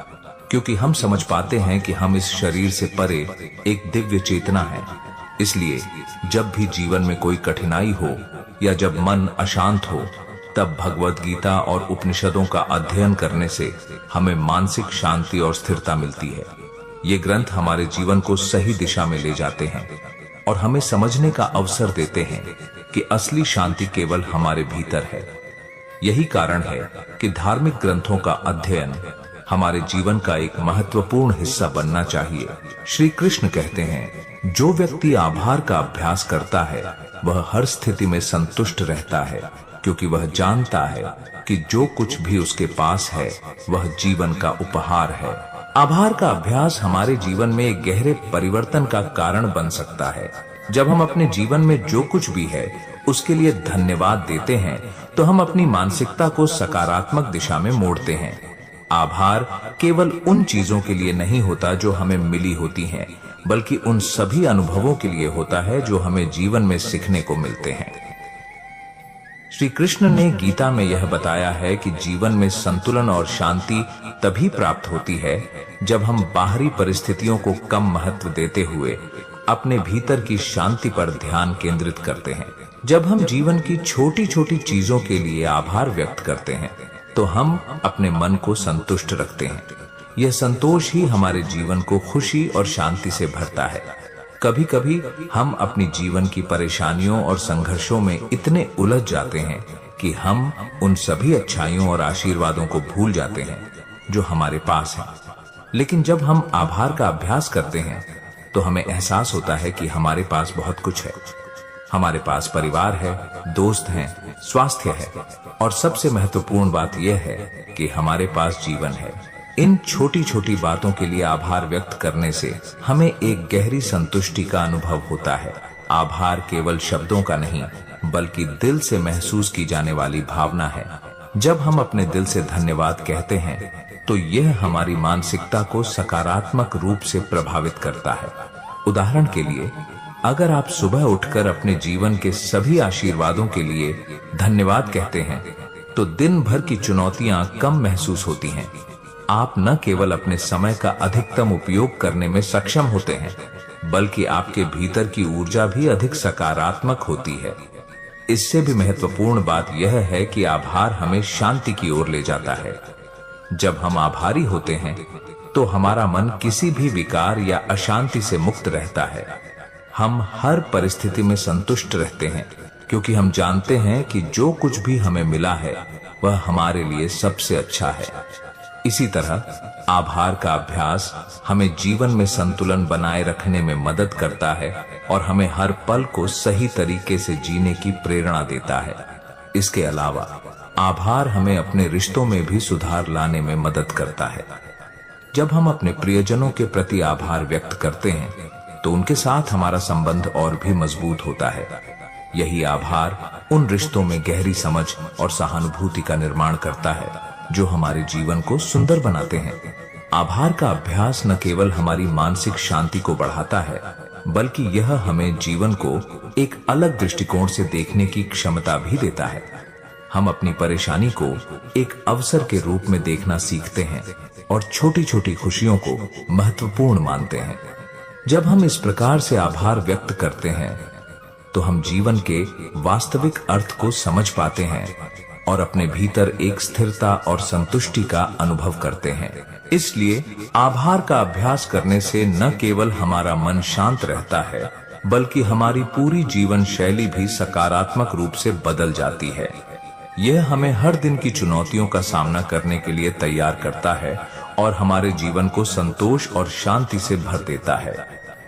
क्योंकि हम समझ पाते हैं कि हम इस शरीर से परे एक दिव्य चेतना है। इसलिए जब भी जीवन में कोई कठिनाई हो या जब मन अशांत हो तब भगवद गीता और उपनिषदों का अध्ययन करने से हमें मानसिक शांति और स्थिरता मिलती है। ये ग्रंथ हमारे जीवन को सही दिशा में ले जाते हैं और हमें समझने का अवसर देते हैं कि असली शांति केवल हमारे भीतर है। यही कारण है कि धार्मिक ग्रंथों का अध्ययन हमारे जीवन का एक महत्वपूर्ण हिस्सा बनना चाहिए। श्री कृष्ण कहते हैं, जो व्यक्ति आभार का अभ्यास करता है वह हर स्थिति में संतुष्ट रहता है, क्योंकि वह जानता है कि जो कुछ भी उसके पास है वह जीवन का उपहार है। आभार का अभ्यास हमारे जीवन में एक गहरे परिवर्तन का कारण बन सकता है। जब हम अपने जीवन में जो कुछ भी है उसके लिए धन्यवाद देते हैं तो हम अपनी मानसिकता को सकारात्मक दिशा में मोड़ते हैं। आभार केवल उन चीजों के लिए नहीं होता जो हमें मिली होती हैं, बल्कि उन सभी अनुभवों के लिए होता है जो हमें जीवन में सीखने को मिलते हैं। श्री कृष्ण ने गीता में यह बताया है कि जीवन में संतुलन और शांति तभी प्राप्त होती है जब हम बाहरी परिस्थितियों को कम महत्व देते हुए अपने भीतर की शांति पर ध्यान केंद्रित करते हैं। जब हम जीवन की छोटी छोटी चीजों के लिए आभार व्यक्त करते हैं तो हम अपने मन को संतुष्ट रखते हैं। यह संतोष ही हमारे जीवन को खुशी और शांति से भरता है। कभी कभी हम अपनी जीवन की परेशानियों और संघर्षों में इतने उलझ जाते हैं कि हम उन सभी अच्छाइयों और आशीर्वादों को भूल जाते हैं जो हमारे पास हैं। लेकिन जब हम आभार का अभ्यास करते हैं तो हमें एहसास होता है कि हमारे पास बहुत कुछ है। हमारे पास परिवार है, दोस्त हैं, स्वास्थ्य है और सबसे महत्वपूर्ण बात यह है कि हमारे पास जीवन है। इन छोटी छोटी बातों के लिए आभार व्यक्त करने से हमें एक गहरी संतुष्टि का अनुभव होता है। आभार केवल शब्दों का नहीं बल्कि दिल से महसूस की जाने वाली भावना है। जब हम अपने दिल से धन्यवाद कहते हैं तो यह हमारी मानसिकता को सकारात्मक रूप से प्रभावित करता है। उदाहरण के लिए, अगर आप सुबह उठकर अपने जीवन के सभी आशीर्वादों के लिए धन्यवाद कहते हैं तो दिन भर की चुनौतियां कम महसूस होती हैं। आप न केवल अपने समय का अधिकतम उपयोग करने में सक्षम होते हैं बल्कि आपके भीतर की ऊर्जा भी अधिक सकारात्मक होती है। इससे भी महत्वपूर्ण बात यह है कि आभार हमें शांति की ओर ले जाता है। जब हम आभारी होते हैं तो हमारा मन किसी भी विकार या अशांति से मुक्त रहता है। हम हर परिस्थिति में संतुष्ट रहते हैं क्योंकि हम जानते हैं कि जो कुछ भी हमें मिला है वह हमारे लिए सबसे अच्छा है। इसी तरह आभार का अभ्यास हमें जीवन में संतुलन बनाए रखने में मदद करता है और हमें हर पल को सही तरीके से जीने की प्रेरणा देता है। इसके अलावा आभार हमें अपने रिश्तों में भी सुधार लाने में मदद करता है। जब हम अपने प्रियजनों के प्रति आभार व्यक्त करते हैं तो उनके साथ हमारा संबंध और भी मजबूत होता है। यही आभार उन रिश्तों में गहरी समझ और सहानुभूति का निर्माण करता है जो हमारे जीवन को सुंदर बनाते हैं। आभार का अभ्यास न केवल हमारी मानसिक शांति को बढ़ाता है बल्कि यह हमें जीवन को एक अलग दृष्टिकोण से देखने की क्षमता भी देता है। हम अपनी परेशानी को एक अवसर के रूप में देखना सीखते हैं और छोटी छोटी खुशियों को महत्वपूर्ण मानते हैं। जब हम इस प्रकार से आभार व्यक्त करते हैं तो हम जीवन के वास्तविक अर्थ को समझ पाते हैं और अपने भीतर एक स्थिरता और संतुष्टि का अनुभव करते हैं। इसलिए आभार का अभ्यास करने से न केवल हमारा मन शांत रहता है, बल्कि हमारी पूरी जीवन शैली भी सकारात्मक रूप से बदल जाती है। यह हमें हर दिन की चुनौतियों का सामना करने के लिए तैयार करता है और हमारे जीवन को संतोष और शांति से भर देता है।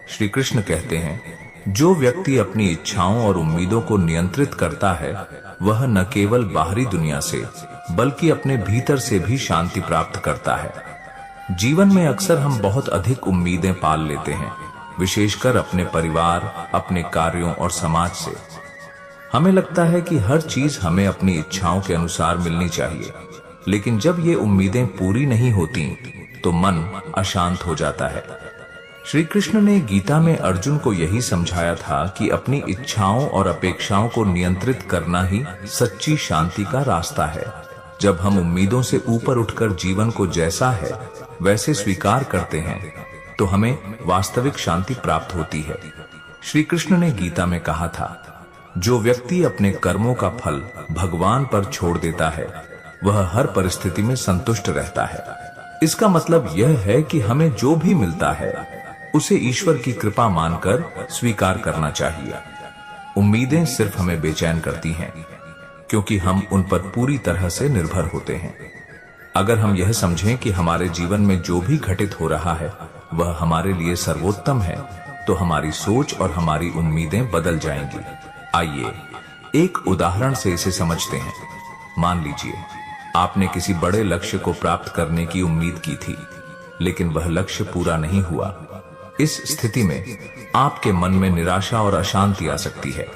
श्री कृष्ण कहते हैं, जो व्यक्ति अपनी इच्छाओं और उम्मीदों को नियंत्रित करता है, वह न केवल बाहरी दुनिया से बल्कि अपने भीतर से भी शांति प्राप्त करता है। जीवन में अक्सर हम बहुत अधिक उम्मीदें पाल लेते हैं, विशेषकर अपने परिवार, अपने कार्यों और समाज से। हमें लगता है कि हर चीज हमें अपनी इच्छाओं के अनुसार मिलनी चाहिए, लेकिन जब ये उम्मीदें पूरी नहीं होती तो मन अशांत हो जाता है। श्री कृष्ण ने गीता में अर्जुन को यही समझाया था कि अपनी इच्छाओं और अपेक्षाओं को नियंत्रित करना ही सच्ची शांति का रास्ता है। जब हम उम्मीदों से ऊपर उठकर जीवन को जैसा है वैसे स्वीकार करते हैं तो हमें वास्तविक शांति प्राप्त होती है। श्री कृष्ण ने गीता में कहा था, जो व्यक्ति अपने कर्मों का फल भगवान पर छोड़ देता है, वह हर परिस्थिति में संतुष्ट रहता है। इसका मतलब यह है कि हमें जो भी मिलता है उसे ईश्वर की कृपा मानकर स्वीकार करना चाहिए। उम्मीदें सिर्फ हमें बेचैन करती हैं, क्योंकि हम उन पर पूरी तरह से निर्भर होते हैं। अगर हम यह समझें कि हमारे जीवन में जो भी घटित हो रहा है वह हमारे लिए सर्वोत्तम है, तो हमारी सोच और हमारी उम्मीदें बदल जाएंगी। आइए एक उदाहरण से इसे समझते हैं। मान लीजिए आपने किसी बड़े लक्ष्य को प्राप्त करने की उम्मीद की थी, लेकिन वह लक्ष्य पूरा नहीं हुआ। इस स्थिति में आपके मन में निराशा और अशांति आ सकती है।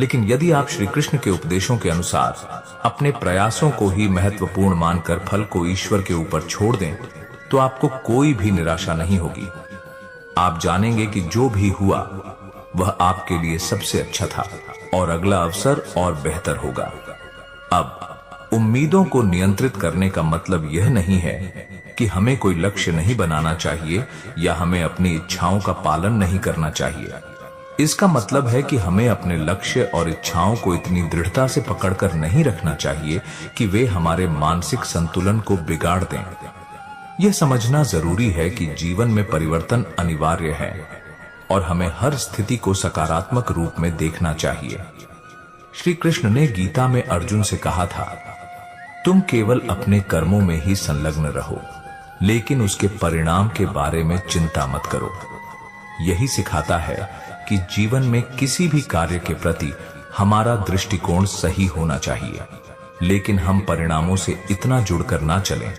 लेकिन यदि आप श्री कृष्ण के उपदेशों के अनुसार अपने प्रयासों को ही महत्वपूर्ण मानकर फल को ईश्वर के ऊपर छोड़ दें, तो आपको कोई भी निराशा नहीं होगी। आप जानेंगे कि जो भी हुआ वह आपके लिए सबसे अच्छा था और अगला अवसर और बेहतर होगा। अब उम्मीदों को नियंत्रित करने का मतलब यह नहीं है कि हमें कोई लक्ष्य नहीं बनाना चाहिए या हमें अपनी इच्छाओं का पालन नहीं करना चाहिए। इसका मतलब है कि हमें अपने लक्ष्य और इच्छाओं को इतनी दृढ़ता से पकड़कर नहीं रखना चाहिए कि वे हमारे मानसिक संतुलन को बिगाड़ दें। यह समझना जरूरी है कि जीवन में परिवर्तन अनिवार्य है और हमें हर स्थिति को सकारात्मक रूप में देखना चाहिए। श्री कृष्ण ने गीता में अर्जुन से कहा था, तुम केवल अपने कर्मों में ही संलग्न रहो, लेकिन उसके परिणाम के बारे में चिंता मत करो। यही सिखाता है कि जीवन में किसी भी कार्य के प्रति हमारा दृष्टिकोण सही होना चाहिए, लेकिन हम परिणामों से इतना जुड़कर ना चलें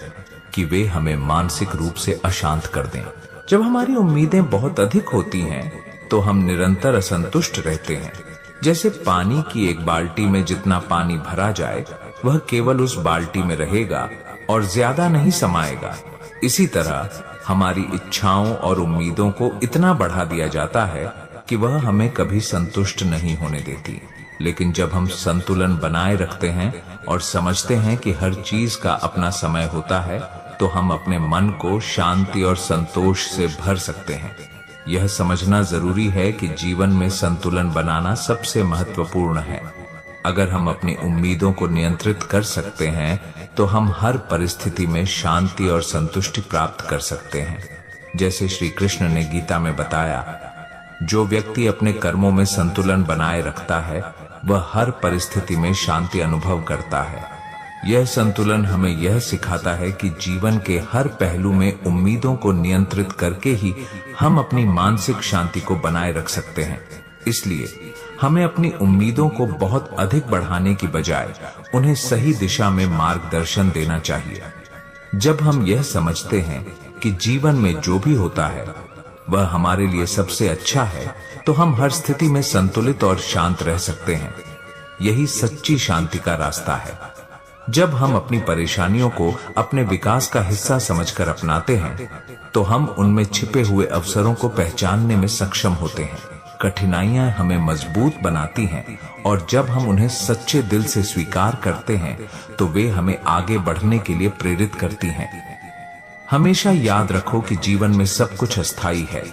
कि वे हमें मानसिक रूप से अशांत कर दें। जब हमारी उम्मीदें बहुत अधिक होती हैं तो हम निरंतर असंतुष्ट रहते हैं। जैसे पानी की एक बाल्टी में जितना पानी भरा जाए वह केवल उस बाल्टी में रहेगा और ज्यादा नहीं समाएगा। इसी तरह हमारी इच्छाओं और उम्मीदों को इतना बढ़ा दिया जाता है कि वह हमें कभी संतुष्ट नहीं होने देती। लेकिन जब हम संतुलन बनाए रखते हैं और समझते हैं कि हर चीज का अपना समय होता है, तो हम अपने मन को शांति और संतोष से भर सकते हैं। यह समझना जरूरी है कि जीवन में संतुलन बनाना सबसे महत्वपूर्ण है। अगर हम अपनी उम्मीदों को नियंत्रित कर सकते हैं तो हम हर परिस्थिति में शांति और संतुष्टि प्राप्त कर सकते हैं। जैसे श्री कृष्ण ने गीता में बताया, जो व्यक्ति अपने कर्मों में संतुलन बनाए रखता है वह हर परिस्थिति में शांति अनुभव करता है। यह संतुलन हमें यह सिखाता है कि जीवन के हर पहलू में उम्मीदों को नियंत्रित करके ही हम अपनी मानसिक शांति को बनाए रख सकते हैं। इसलिए हमें अपनी उम्मीदों को बहुत अधिक बढ़ाने की बजाय उन्हें सही दिशा में मार्गदर्शन देना चाहिए। जब हम यह समझते हैं कि जीवन में जो भी होता है वह हमारे लिए सबसे अच्छा है, तो हम हर स्थिति में संतुलित और शांत रह सकते हैं। यही सच्ची शांति का रास्ता है। जब हम अपनी परेशानियों को अपने विकास का हिस्सा समझकर अपनाते हैं, तो हम उनमें छिपे हुए अवसरों को पहचानने में सक्षम होते हैं। कठिनाइयां हमें मजबूत बनाती हैं और जब हम उन्हें सच्चे दिल से स्वीकार करते हैं तो वे हमें आगे बढ़ने के लिए प्रेरित करती हैं। हमेशा याद रखो कि जीवन में सब कुछ अस्थायी है।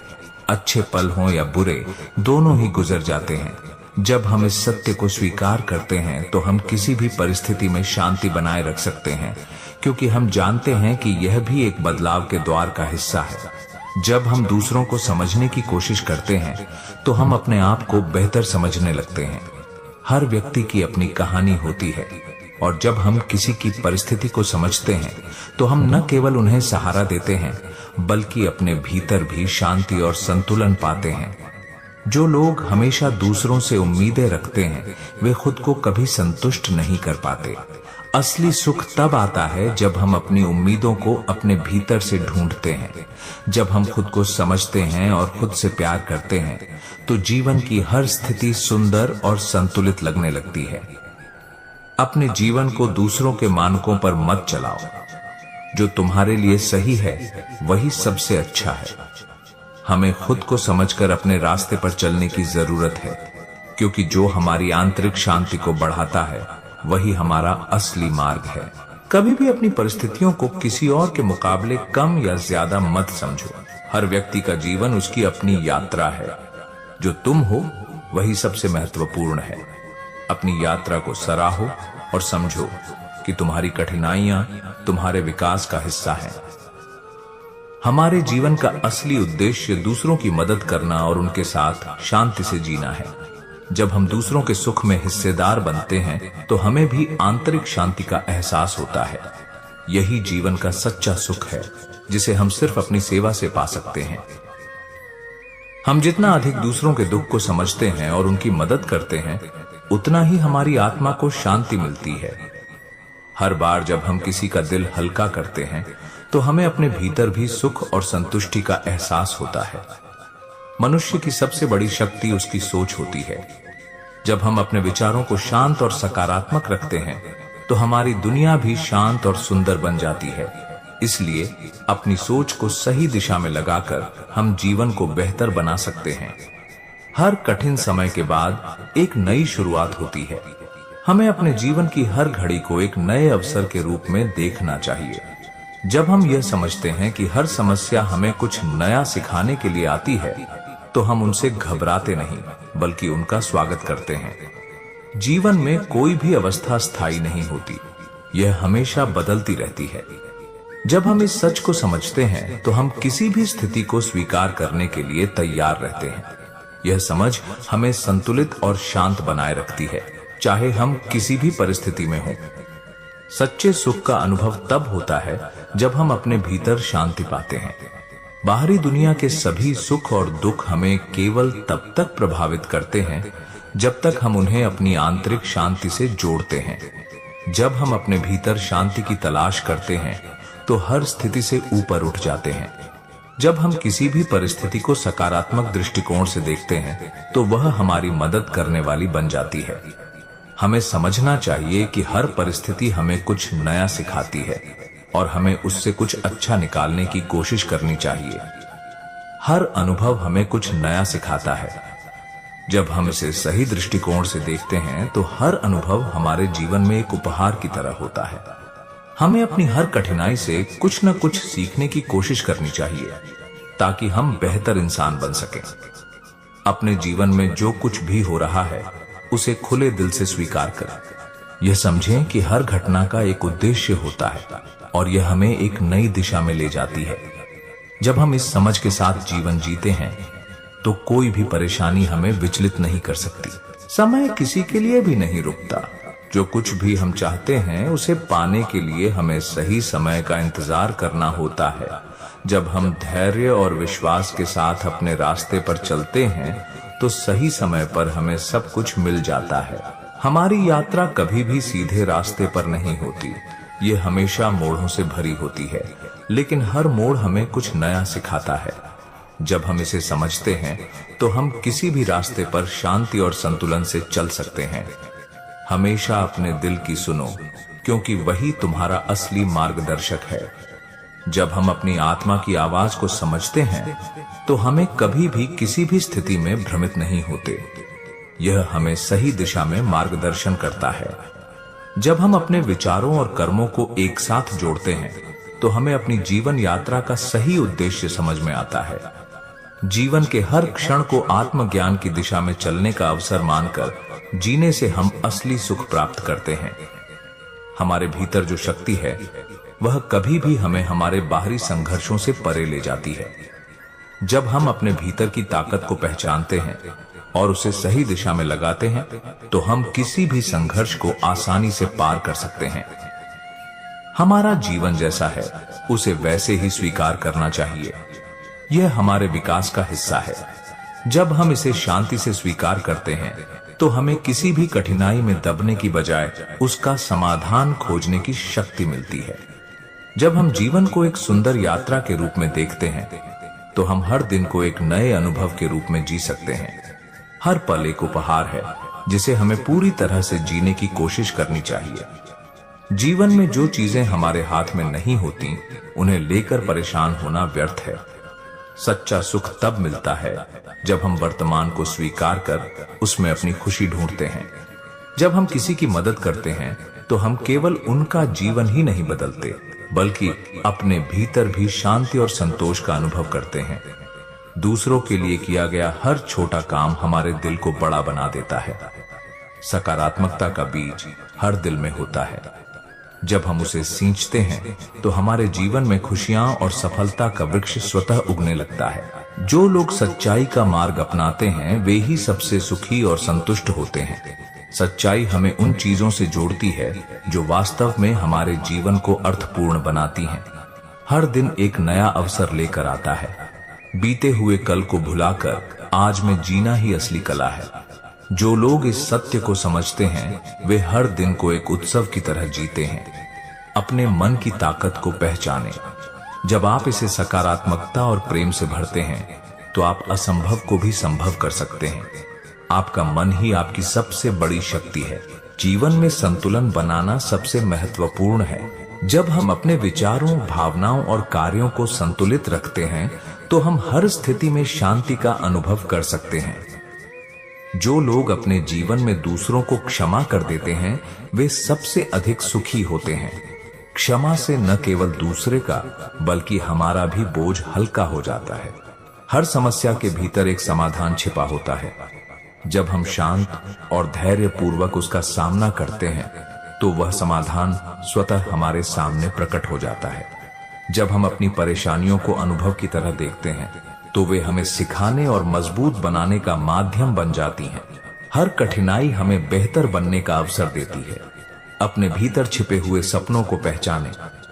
अच्छे पल हों या बुरे, दोनों ही गुजर जाते हैं। जब हम इस सत्य को स्वीकार करते हैं तो हम किसी भी परिस्थिति में शांति बनाए रख सकते हैं, क्योंकि हम जानते हैं कि यह भी एक बदलाव के द्वार का हिस्सा है। जब हम दूसरों को समझने की कोशिश करते हैं तो हम अपने आप को बेहतर समझने लगते हैं। हर व्यक्ति की अपनी कहानी होती है और जब हम किसी की परिस्थिति को समझते हैं तो हम न केवल उन्हें सहारा देते हैं बल्कि अपने भीतर भी शांति और संतुलन पाते हैं। जो लोग हमेशा दूसरों से उम्मीदें रखते हैं वे खुद को कभी संतुष्ट नहीं कर पाते। असली सुख तब आता है जब हम अपनी उम्मीदों को अपने भीतर से ढूंढते हैं। जब हम खुद को समझते हैं और खुद से प्यार करते हैं तो जीवन की हर स्थिति सुंदर और संतुलित लगने लगती है। अपने जीवन को दूसरों के मानकों पर मत चलाओ। जो तुम्हारे लिए सही है वही सबसे अच्छा है। हमें खुद को समझकर अपने रास्ते पर चलने की जरूरत है, क्योंकि जो हमारी आंतरिक शांति को बढ़ाता है वही हमारा असली मार्ग है। कभी भी अपनी परिस्थितियों को किसी और के मुकाबले कम या ज्यादा मत समझो। हर व्यक्ति का जीवन उसकी अपनी यात्रा है। जो तुम हो वही सबसे महत्वपूर्ण है। अपनी यात्रा को सराहो और समझो कि तुम्हारी कठिनाइयां तुम्हारे विकास का हिस्सा है। हमारे जीवन का असली उद्देश्य दूसरों की मदद करना और उनके साथ शांति से जीना है। जब हम दूसरों के सुख में हिस्सेदार बनते हैं तो हमें भी आंतरिक शांति का एहसास होता है। यही जीवन का सच्चा सुख है जिसे हम सिर्फ अपनी सेवा से पा सकते हैं। हम जितना अधिक दूसरों के दुख को समझते हैं और उनकी मदद करते हैं उतना ही हमारी आत्मा को शांति मिलती है। हर बार जब हम किसी का दिल हल्का करते हैं तो हमें अपने भीतर भी सुख और संतुष्टि का एहसास होता है। मनुष्य की सबसे बड़ी शक्ति उसकी सोच होती है। जब हम अपने विचारों को शांत और सकारात्मक रखते हैं तो हमारी दुनिया भी शांत और सुंदर बन जाती है। इसलिए अपनी सोच को सही दिशा में लगाकर हम जीवन को बेहतर बना सकते हैं। हर कठिन समय के बाद एक नई शुरुआत होती है। हमें अपने जीवन की हर घड़ी को एक नए अवसर के रूप में देखना चाहिए। जब हम यह समझते हैं कि हर समस्या हमें कुछ नया सिखाने के लिए आती है तो हम उनसे घबराते नहीं बल्कि उनका स्वागत करते हैं। जीवन में कोई भी अवस्था स्थायी नहीं होती, यह हमेशा बदलती रहती है। जब हम इस सच को समझते हैं तो हम किसी भी स्थिति को स्वीकार करने के लिए तैयार रहते हैं। यह समझ हमें संतुलित और शांत बनाए रखती है, चाहे हम किसी भी परिस्थिति में हों। सच्चे सुख का अनुभव तब होता है जब हम अपने भीतर शांति पाते हैं। बाहरी दुनिया के सभी सुख और दुख हमें केवल तब तक प्रभावित करते हैं जब तक हम उन्हें अपनी आंतरिक शांति से जोड़ते हैं। जब हम अपने भीतर शांति की तलाश करते हैं तो हर स्थिति से ऊपर उठ जाते हैं। जब हम किसी भी परिस्थिति को सकारात्मक दृष्टिकोण से देखते हैं तो वह हमारी मदद करने वाली बन जाती है। हमें समझना चाहिए कि हर परिस्थिति हमें कुछ नया सिखाती है और हमें उससे कुछ अच्छा निकालने की कोशिश करनी चाहिए। हर अनुभव हमें कुछ नया सिखाता है। जब हम इसे सही दृष्टिकोण से देखते हैं तो हर अनुभव हमारे जीवन में एक उपहार की तरह होता है। हमें अपनी हर कठिनाई से कुछ न कुछ सीखने की कोशिश करनी चाहिए ताकि हम बेहतर इंसान बन सकें। अपने जीवन में जो कुछ भी हो रहा है उसे खुले दिल से स्वीकार करें। यह समझें कि हर घटना का एक उद्देश्य होता है और यह हमें एक नई दिशा में ले जाती है। जब हम इस समझ के साथ जीवन जीते हैं तो कोई भी परेशानी हमें विचलित नहीं कर सकती। समय किसी के लिए भी नहीं रुकता। जो कुछ भी हम चाहते हैं उसे पाने के लिए हमें सही समय का इंतजार करना होता है। जब हम धैर्य और विश्वास के साथ अपने रास्ते पर चलते हैं तो सही समय पर हमें सब कुछ मिल जाता है। हमारी यात्रा कभी भी सीधे रास्ते पर नहीं होती, ये हमेशा मोड़ों से भरी होती है, लेकिन हर मोड़ हमें कुछ नया सिखाता है। जब हम इसे समझते हैं तो हम किसी भी रास्ते पर शांति और संतुलन से चल सकते हैं। हमेशा अपने दिल की सुनो, क्योंकि वही तुम्हारा असली मार्गदर्शक है। जब हम अपनी आत्मा की आवाज को समझते हैं तो हमें कभी भी किसी भी स्थिति में भ्रमित नहीं होते। यह हमें सही दिशा में मार्गदर्शन करता है। जब हम अपने विचारों और कर्मों को एक साथ जोड़ते हैं तो हमें अपनी जीवन यात्रा का सही उद्देश्य समझ में आता है। जीवन के हर क्षण को आत्मज्ञान की दिशा में चलने का अवसर मानकर जीने से हम असली सुख प्राप्त करते हैं। हमारे भीतर जो शक्ति है वह कभी भी हमें हमारे बाहरी संघर्षों से परे ले जाती है। जब हम अपने भीतर की ताकत को पहचानते हैं और उसे सही दिशा में लगाते हैं तो हम किसी भी संघर्ष को आसानी से पार कर सकते हैं। हमारा जीवन जैसा है उसे वैसे ही स्वीकार करना चाहिए। यह हमारे विकास का हिस्सा है। जब हम इसे शांति से स्वीकार करते हैं तो हमें किसी भी कठिनाई में दबने की बजाय उसका समाधान खोजने की शक्ति मिलती है। जब हम जीवन को एक सुंदर यात्रा के रूप में देखते हैं तो हम हर दिन को एक नए अनुभव के रूप में जी सकते हैं। हर पल एक उपहार है जिसे हमें पूरी तरह से जीने की कोशिश करनी चाहिए। जीवन में जो चीजें हमारे हाथ में नहीं होती उन्हें लेकर परेशान होना व्यर्थ है। सच्चा सुख तब मिलता है जब हम वर्तमान को स्वीकार कर उसमें अपनी खुशी ढूंढते हैं। जब हम किसी की मदद करते हैं तो हम केवल उनका जीवन ही नहीं बदलते बल्कि अपने भीतर भी शांति और संतोष का अनुभव करते हैं। दूसरों के लिए किया गया हर छोटा काम हमारे दिल को बड़ा बना देता है। सकारात्मकता का बीज हर दिल में होता है। जब हम उसे सींचते हैं तो हमारे जीवन में खुशियां और सफलता का वृक्ष स्वतः उगने लगता है। जो लोग सच्चाई का मार्ग अपनाते हैं वे ही सबसे सुखी और संतुष्ट होते हैं। सच्चाई हमें उन चीजों से जोड़ती है जो वास्तव में हमारे जीवन को अर्थपूर्ण बनाती हैं। हर दिन एक नया अवसर लेकर आता है। बीते हुए कल को भुलाकर आज में जीना ही असली कला है। जो लोग इस सत्य को समझते हैं वे हर दिन को एक उत्सव की तरह जीते हैं। अपने मन की ताकत को पहचानें। जब आप इसे सकारात्मकता और प्रेम से भरते हैं तो आप असंभव को भी संभव कर सकते हैं। आपका मन ही आपकी सबसे बड़ी शक्ति है। जीवन में संतुलन बनाना सबसे महत्वपूर्ण है। जब हम अपने विचारों, भावनाओं और कार्यों को संतुलित रखते हैं तो हम हर स्थिति में शांति का अनुभव कर सकते हैं। जो लोग अपने जीवन में दूसरों को क्षमा कर देते हैं वे सबसे अधिक सुखी होते हैं। क्षमा से न केवल दूसरे का बल्कि हमारा भी बोझ हल्का हो जाता है। हर समस्या के भीतर एक समाधान छिपा होता है। जब हम शांत और धैर्य पूर्वक उसका सामना करते हैं तो वह समाधान स्वतः हमारे सामने प्रकट हो जाता है। जब हम अपनी परेशानियों को अनुभव की तरह देखते हैं तो वे हमें सिखाने और मजबूत बनाने का माध्यम बन जाती हैं। हर कठिनाई हमें बेहतर बनने का अवसर देती है। अपने भीतर छिपे हुए सपनों को पहचानें।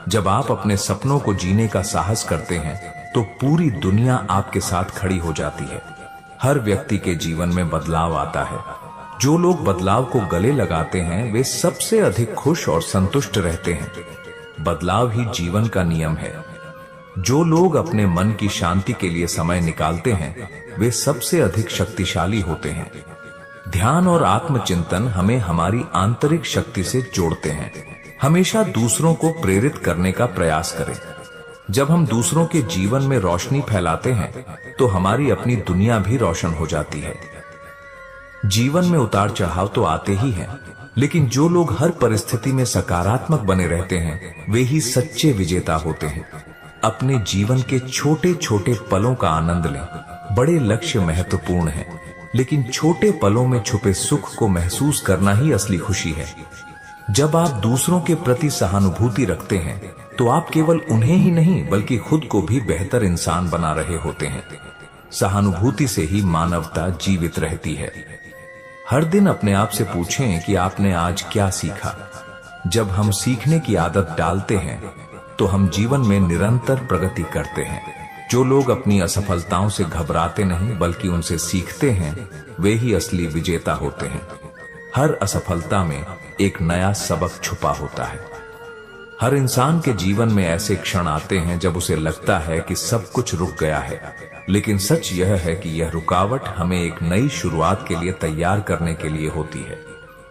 जब आप अपने सपनों को जीने का साहस करते हैं तो पूरी दुनिया आपके साथ खड़ी हो जाती है। हर व्यक्ति के जीवन में बदलाव आता है। जो लोग बदलाव को गले लगाते हैं वे सबसे अधिक खुश और संतुष्ट रहते हैं। बदलाव ही जीवन का नियम है। जो लोग अपने मन की शांति के लिए समय निकालते हैं वे सबसे अधिक शक्तिशाली होते हैं। ध्यान और आत्मचिंतन हमें हमारी आंतरिक शक्ति से जोड़ते हैं। हमेशा दूसरों को प्रेरित करने का प्रयास करें। जब हम दूसरों के जीवन में रोशनी फैलाते हैं तो हमारी अपनी दुनिया भी रोशन हो जाती है। जीवन में उतार चढ़ाव तो आते ही हैं, लेकिन जो लोग हर परिस्थिति में सकारात्मक बने रहते हैं वे ही सच्चे विजेता होते हैं। अपने जीवन के छोटे छोटे पलों का आनंद लें। बड़े लक्ष्य महत्वपूर्ण हैं, लेकिन छोटे पलों में छुपे सुख को महसूस करना ही असली खुशी है। जब आप दूसरों के प्रति सहानुभूति रखते हैं तो आप केवल उन्हें ही नहीं बल्कि खुद को भी बेहतर इंसान बना रहे होते हैं। सहानुभूति से ही मानवता जीवित रहती है। हर दिन अपने आप से पूछें कि आपने आज क्या सीखा। जब हम सीखने की आदत डालते हैं तो हम जीवन में निरंतर प्रगति करते हैं। जो लोग अपनी असफलताओं से घबराते नहीं बल्कि उनसे सीखते हैं वे ही असली विजेता होते हैं। हर असफलता में एक नया सबक छुपा होता है। हर इंसान के जीवन में ऐसे क्षण आते हैं जब उसे लगता है कि सब कुछ रुक गया है, लेकिन सच यह है कि यह रुकावट हमें एक नई शुरुआत के लिए तैयार करने के लिए होती है।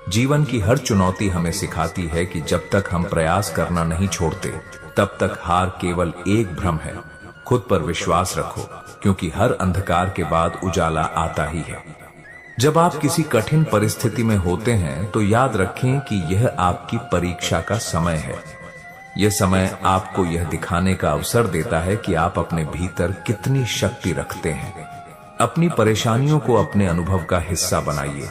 जीवन की हर चुनौती हमें सिखाती है कि जब तक हम प्रयास करना नहीं छोड़ते, तब तक हार केवल एक भ्रम है। खुद पर विश्वास रखो, क्योंकि हर अंधकार के बाद उजाला आता ही है। जब आप किसी कठिन परिस्थिति में होते हैं तो याद रखें कि यह आपकी परीक्षा का समय है। यह समय आपको यह दिखाने का अवसर देता है कि आप अपने भीतर कितनी शक्ति रखते हैं। अपनी परेशानियों को अपने अनुभव का हिस्सा बनाइए,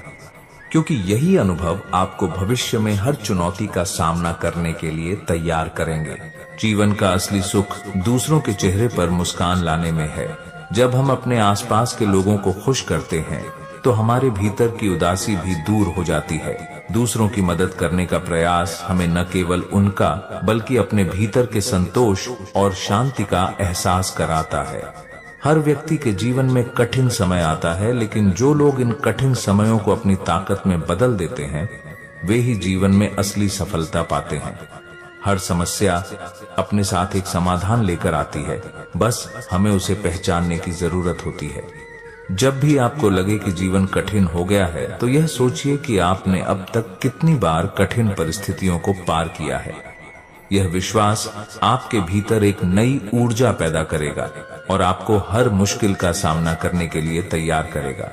क्योंकि यही अनुभव आपको भविष्य में हर चुनौती का सामना करने के लिए तैयार करेंगे। जीवन का असली सुख दूसरों के चेहरे पर मुस्कान लाने में है। जब हम अपने आसपास के लोगों को खुश करते हैं तो हमारे भीतर की उदासी भी दूर हो जाती है। दूसरों की मदद करने का प्रयास हमें न केवल उनका बल्कि अपने भीतर के संतोष और शांति का एहसास कराता है। हर व्यक्ति के जीवन में कठिन समय आता है, लेकिन जो लोग इन कठिन समयों को अपनी ताकत में बदल देते हैं, वे ही जीवन में असली सफलता पाते हैं। हर समस्या अपने साथ एक समाधान लेकर आती है, बस हमें उसे पहचानने की जरूरत होती है। जब भी आपको लगे कि जीवन कठिन हो गया है, तो यह सोचिए कि आपने अब तक कितनी बार कठिन परिस्थितियों को पार किया है। यह विश्वास आपके भीतर एक नई ऊर्जा पैदा करेगा और आपको हर मुश्किल का सामना करने के लिए तैयार करेगा।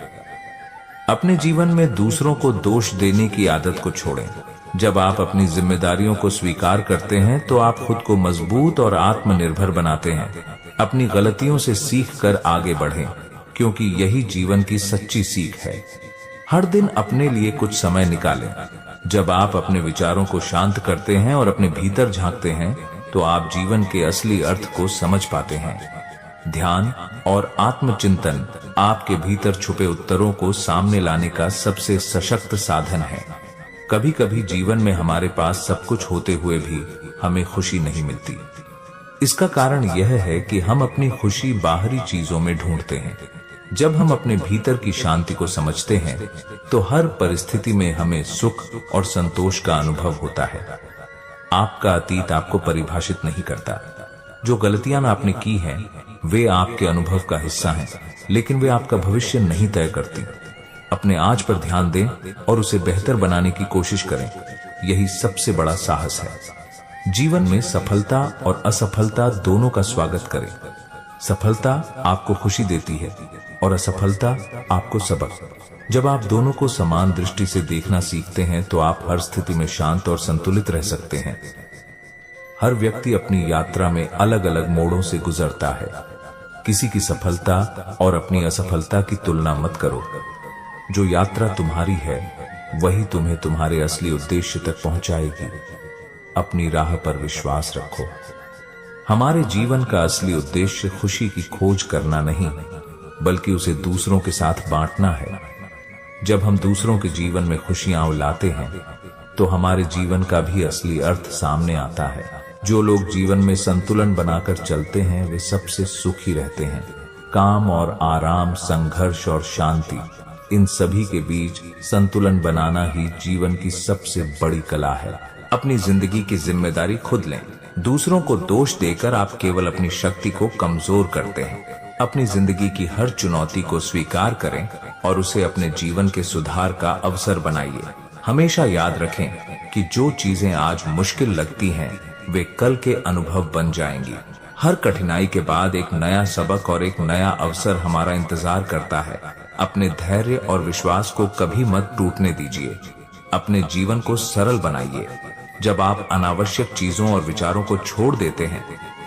अपने जीवन में दूसरों को दोष देने की आदत को छोड़ें। जब आप अपनी जिम्मेदारियों को स्वीकार करते हैं तो आप खुद को मजबूत और आत्मनिर्भर बनाते हैं। अपनी गलतियों से सीखकर आगे बढ़ें, क्योंकि यही जीवन की सच्ची सीख है। हर दिन अपने लिए कुछ समय निकालें। जब आप अपने विचारों को शांत करते हैं और अपने भीतर झांकते हैं, तो आप जीवन के असली अर्थ को समझ पाते हैं। ध्यान और आत्मचिंतन आपके भीतर छुपे उत्तरों को सामने लाने का सबसे सशक्त साधन है। कभी कभी जीवन में हमारे पास सब कुछ होते हुए भी हमें खुशी नहीं मिलती। इसका कारण यह है कि हम अपनी खुशी बाहरी चीजों में ढूंढते हैं। जब हम अपने भीतर की शांति को समझते हैं, तो हर परिस्थिति में हमें सुख और संतोष का अनुभव होता है। आपका अतीत आपको परिभाषित नहीं करता। जो गलतियां आपने की हैं, वे आपके अनुभव का हिस्सा हैं, लेकिन वे आपका भविष्य नहीं तय करती। अपने आज पर ध्यान दें और उसे बेहतर बनाने की कोशिश करें। यही सबसे बड़ा साहस है। जीवन में सफलता और असफलता दोनों का स्वागत करें। सफलता आपको खुशी देती है और असफलता आपको सबक। जब आप दोनों को समान दृष्टि से देखना सीखते हैं, तो आप हर स्थिति में शांत और संतुलित रह सकते हैं। हर व्यक्ति अपनी यात्रा में अलग अलग मोड़ों से गुजरता है। किसी की सफलता और अपनी असफलता की तुलना मत करो। जो यात्रा तुम्हारी है, वही तुम्हें तुम्हारे असली उद्देश्य तक पहुंचाएगी। अपनी राह पर विश्वास रखो। हमारे जीवन का असली उद्देश्य खुशी की खोज करना नहीं, बल्कि उसे दूसरों के साथ बांटना है। जब हम दूसरों के जीवन में खुशियां लाते हैं, तो हमारे जीवन का भी असली अर्थ सामने आता है। जो लोग जीवन में संतुलन बनाकर चलते हैं, वे सबसे सुखी रहते हैं। काम और आराम, संघर्ष और शांति, इन सभी के बीच संतुलन बनाना ही जीवन की सबसे बड़ी कला है। अपनी जिंदगी की जिम्मेदारी खुद लें। दूसरों को दोष देकर आप केवल अपनी शक्ति को कमजोर करते हैं। अपनी जिंदगी की हर चुनौती को स्वीकार करें और उसे अपने जीवन के सुधार का अवसर बनाइए। हमेशा याद रखें कि जो चीजें आज मुश्किल लगती हैं, वे कल के अनुभव बन जाएंगी। हर कठिनाई के बाद एक नया सबक और एक नया अवसर हमारा इंतजार करता है। अपने धैर्य और विश्वास को कभी मत टूटने दीजिए। अपने जीवन को सरल बनाइए। जब आप अनावश्यक चीजों और विचारों को छोड़ देते हैं,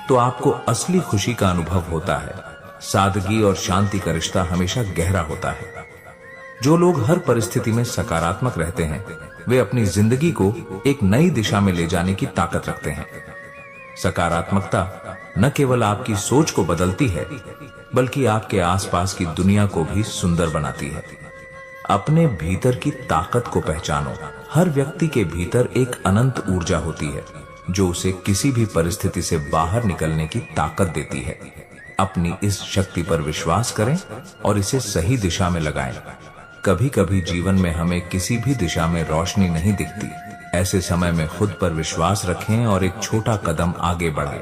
तो आपको असली खुशी का अनुभव होता है। सादगी और शांति का रिश्ता हमेशा गहरा होता है। जो लोग हर परिस्थिति में सकारात्मक रहते हैं, वे अपनी जिंदगी को एक नई दिशा में ले जाने की ताकत रखते हैं। सकारात्मकता न केवल आपकी सोच को बदलती है, बल्कि आपके आसपास की दुनिया को भी सुंदर बनाती है। अपने भीतर की ताकत को पहचानो। हर व्यक्ति के भीतर एक अनंत ऊर्जा होती है, जो उसे किसी भी परिस्थिति से बाहर निकलने की ताकत देती है। अपनी इस शक्ति पर विश्वास करें और इसे सही दिशा में लगाएं। कभी कभी जीवन में हमें किसी भी दिशा में रोशनी नहीं दिखती। ऐसे समय में खुद पर विश्वास रखें और एक छोटा कदम आगे बढ़ाएं।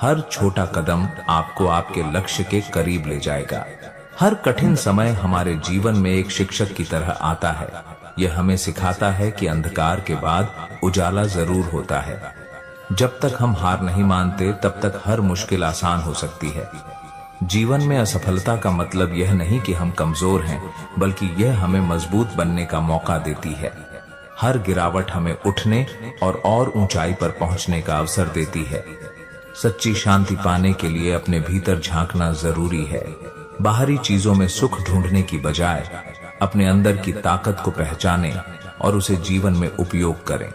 हर छोटा कदम आपको आपके लक्ष्य के करीब ले जाएगा। हर कठिन समय हमारे जीवन में एक शिक्षक की तरह आता है। यह हमें सिखाता है कि अंधकार के बाद उजाला जरूर होता है। जब तक हम हार नहीं मानते तब तक हर मुश्किल आसान हो सकती है। जीवन में असफलता का मतलब यह नहीं कि हम कमजोर हैं, बल्कि यह हमें मजबूत बनने का मौका देती है। हर गिरावट हमें उठने और ऊंचाई पर पहुंचने का अवसर देती है। सच्ची शांति पाने के लिए अपने भीतर झांकना जरूरी है। बाहरी चीजों में सुख ढूंढने की बजाय अपने अंदर की ताकत को पहचानें और उसे जीवन में उपयोग करें।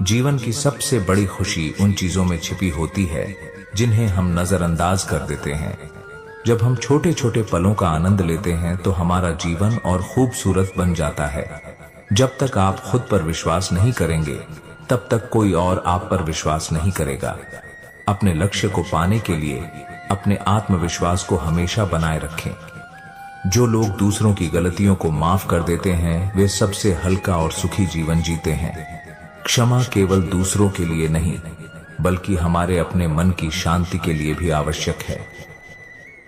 जीवन की सबसे बड़ी खुशी उन चीजों में छिपी होती है जिन्हें हम नजरअंदाज कर देते हैं। जब हम छोटे छोटे पलों का आनंद लेते हैं तो हमारा जीवन और खूबसूरत बन जाता है। जब तक आप खुद पर विश्वास नहीं करेंगे, तब तक कोई और आप पर विश्वास नहीं करेगा। अपने लक्ष्य को पाने के लिए अपने आत्मविश्वास को हमेशा बनाए रखें। जो लोग दूसरों की गलतियों को माफ कर देते हैं, वे सबसे हल्का और सुखी जीवन जीते हैं। क्षमा केवल दूसरों के लिए नहीं, बल्कि हमारे अपने मन की शांति के लिए भी आवश्यक है।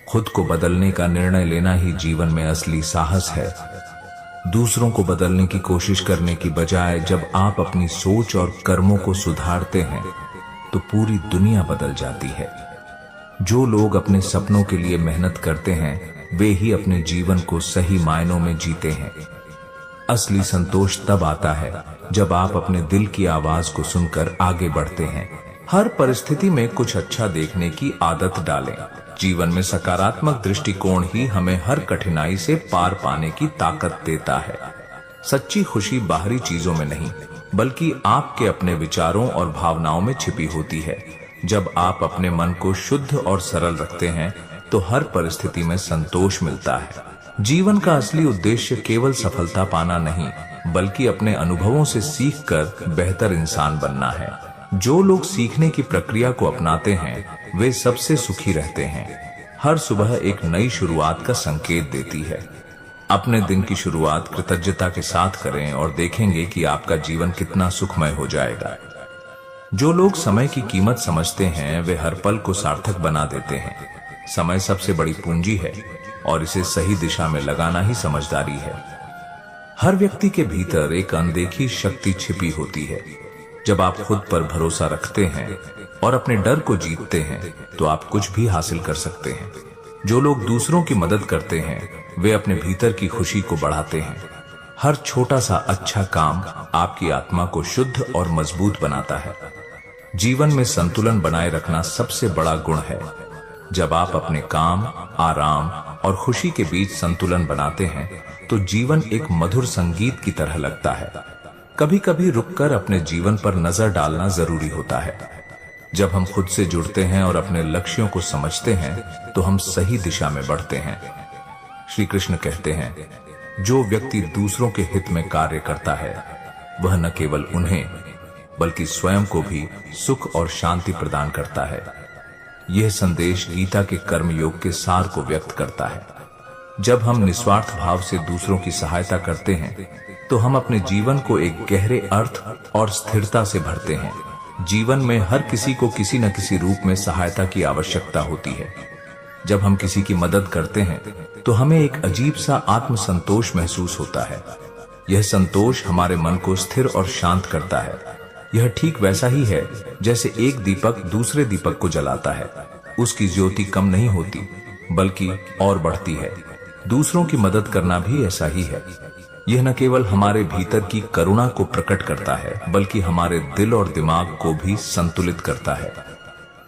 खुद को बदलने का निर्णय लेना ही जीवन में असली साहस है। दूसरों को बदलने की कोशिश करने की बजाय जब आप अपनी सोच और कर्मों को सुधारते हैं, तो पूरी दुनिया बदल जाती है। जो लोग अपने सपनों के लिए मेहनत करते हैं, वे ही अपने जीवन को सही मायनों में जीते हैं। असली संतोष तब आता है जब आप अपने दिल की आवाज को सुनकर आगे बढ़ते हैं। हर परिस्थिति में कुछ अच्छा देखने की आदत डालें। जीवन में सकारात्मक दृष्टिकोण ही हमें हर कठिनाई से पार पाने की ताकत देता है। सच्ची खुशी बाहरी चीजों में नहीं, बल्कि आपके अपने विचारों और भावनाओं में छिपी होती है। जब आप अपने मन को शुद्ध और सरल रखते हैं, तो हर परिस्थिति में संतोष मिलता है। जीवन का असली उद्देश्य केवल सफलता पाना नहीं, बल्कि अपने अनुभवों से सीखकर बेहतर इंसान बनना है। जो लोग सीखने की प्रक्रिया को अपनाते हैं, वे सबसे सुखी रहते हैं। हर सुबह एक नई शुरुआत का संकेत देती है। अपने दिन की शुरुआत कृतज्ञता के साथ करें और देखेंगे कि आपका जीवन कितना सुखमय हो जाएगा। जो लोग समय की कीमत समझते हैं, वे हर पल को सार्थक बना देते हैं। समय सबसे बड़ी पूंजी है और इसे सही दिशा में लगाना ही समझदारी है। हर व्यक्ति के भीतर एक अनदेखी शक्ति छिपी होती है। जब आप खुद पर भरोसा रखते हैं और अपने डर को जीतते हैं, तो आप कुछ भी हासिल कर सकते हैं। जो लोग दूसरों की मदद करते हैं, वे अपने भीतर की खुशी को बढ़ाते हैं। हर छोटा सा अच्छा काम आपकी आत्मा को शुद्ध और मजबूत बनाता है। जीवन में संतुलन बनाए रखना सबसे बड़ा गुण है। जब आप अपने काम, आराम और खुशी के बीच संतुलन बनाते हैं, तो जीवन एक मधुर संगीत की तरह लगता है। कभी कभी रुककर अपने जीवन पर नजर डालना जरूरी होता है। जब हम खुद से जुड़ते हैं और अपने लक्ष्यों को समझते हैं, तो हम सही दिशा में बढ़ते हैं। श्री कृष्ण कहते हैं, जो व्यक्ति दूसरों के हित में कार्य करता है, वह न केवल उन्हें बल्कि स्वयं को भी सुख और शांति प्रदान करता है। यह संदेश गीता के कर्म योग के सार को व्यक्त करता है। जब हम निस्वार्थ भाव से दूसरों की सहायता करते हैं, तो हम अपने जीवन को एक गहरे अर्थ और स्थिरता से भरते हैं। जीवन में हर किसी को किसी न किसी रूप में सहायता की आवश्यकता होती है। जब हम किसी की मदद करते हैं, तो हमें एक अजीब सा आत्मसंतोष महसूस होता है। यह संतोष हमारे मन को स्थिर और शांत करता है। यह ठीक वैसा ही है जैसे एक दीपक दूसरे दीपक को जलाता है। उसकी ज्योति कम नहीं होती, बल्कि और बढ़ती है। दूसरों की मदद करना भी ऐसा ही है। यह न केवल हमारे भीतर की करुणा को प्रकट करता है, बल्कि हमारे दिल और दिमाग को भी संतुलित करता है।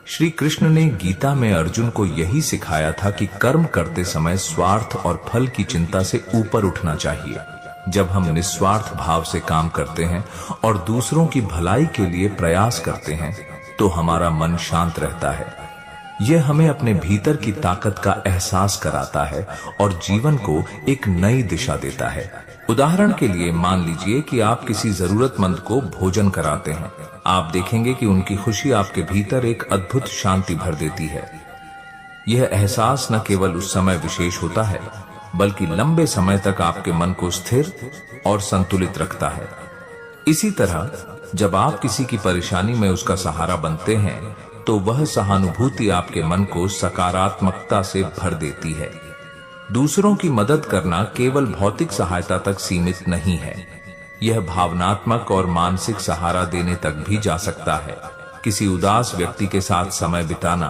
श्री कृष्ण ने गीता में अर्जुन को यही सिखाया था कि कर्म करते समय स्वार्थ और फल की चिंता से ऊपर उठना चाहिए। जब हम निस्वार्थ भाव से काम करते हैं और दूसरों की भलाई के लिए प्रयास करते हैं, तो हमारा मन शांत रहता है। यह हमें अपने भीतर की ताकत का एहसास कराता है और जीवन को एक नई दिशा देता है। उदाहरण के लिए मान लीजिए कि आप किसी जरूरतमंद को भोजन कराते हैं। आप देखेंगे कि उनकी खुशी आपके भीतर एक अद्भुत शांति भर देती है। यह एहसास न केवल उस समय विशेष होता है, बल्कि लंबे समय तक आपके मन को स्थिर और संतुलित रखता है। इसी तरह जब आप किसी की परेशानी में उसका सहारा बनते हैं, तो वह सहानुभूति आपके मन को सकारात्मकता से भर देती है। दूसरों की मदद करना केवल भौतिक सहायता तक सीमित नहीं है, यह भावनात्मक और मानसिक सहारा देने तक भी जा सकता है। किसी उदास व्यक्ति के साथ समय बिताना,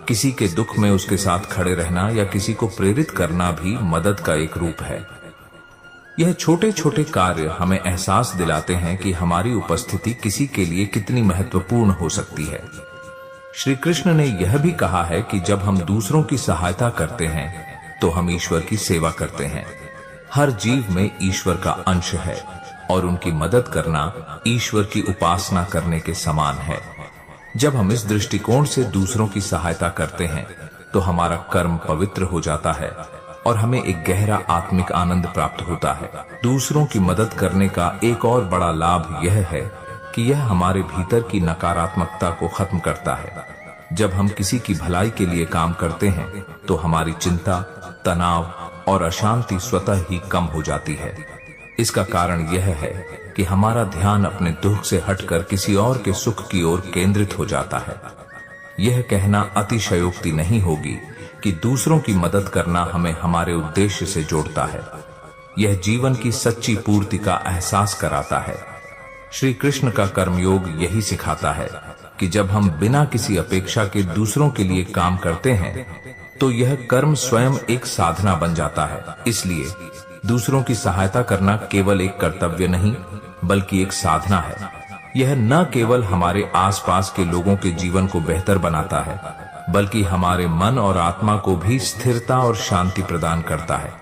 किसी के दुख में उसके साथ खड़े रहना या किसी को प्रेरित करना भी मदद का एक रूप है। यह छोटे छोटे कार्य हमें एहसास दिलाते हैं कि हमारी उपस्थिति किसी के लिए कितनी महत्वपूर्ण हो सकती है। श्री कृष्ण ने यह भी कहा है कि जब हम दूसरों की सहायता करते हैं तो हम ईश्वर की सेवा करते हैं। हर जीव में ईश्वर का अंश है और उनकी मदद करना ईश्वर की उपासना करने के समान है। जब हम इस दृष्टिकोण से दूसरों की सहायता करते हैं तो हमारा कर्म पवित्र हो जाता है और हमें एक गहरा आत्मिक आनंद प्राप्त होता है। दूसरों की मदद करने का एक और बड़ा लाभ यह है कि यह हमारे भीतर की नकारात्मकता को खत्म करता है। जब हम किसी की भलाई के लिए काम करते हैं तो हमारी चिंता, तनाव और अशांति स्वतः ही कम हो जाती है। इसका कारण यह है कि हमारा ध्यान अपने दुख से हटकर किसी और के सुख की ओर केंद्रित हो जाता है। यह कहना अतिशयोक्ति नहीं होगी कि दूसरों की मदद करना हमें हमारे उद्देश्य से जोड़ता है। यह जीवन की सच्ची पूर्ति का एहसास कराता है। श्री कृष्ण का कर्मयोग यही सिखाता है कि जब हम बिना किसी अपेक्षा के दूसरों के लिए काम करते हैं तो यह कर्म स्वयं एक साधना बन जाता है। इसलिए दूसरों की सहायता करना केवल एक कर्तव्य नहीं बल्कि एक साधना है। यह न केवल हमारे आसपास के लोगों के जीवन को बेहतर बनाता है बल्कि हमारे मन और आत्मा को भी स्थिरता और शांति प्रदान करता है।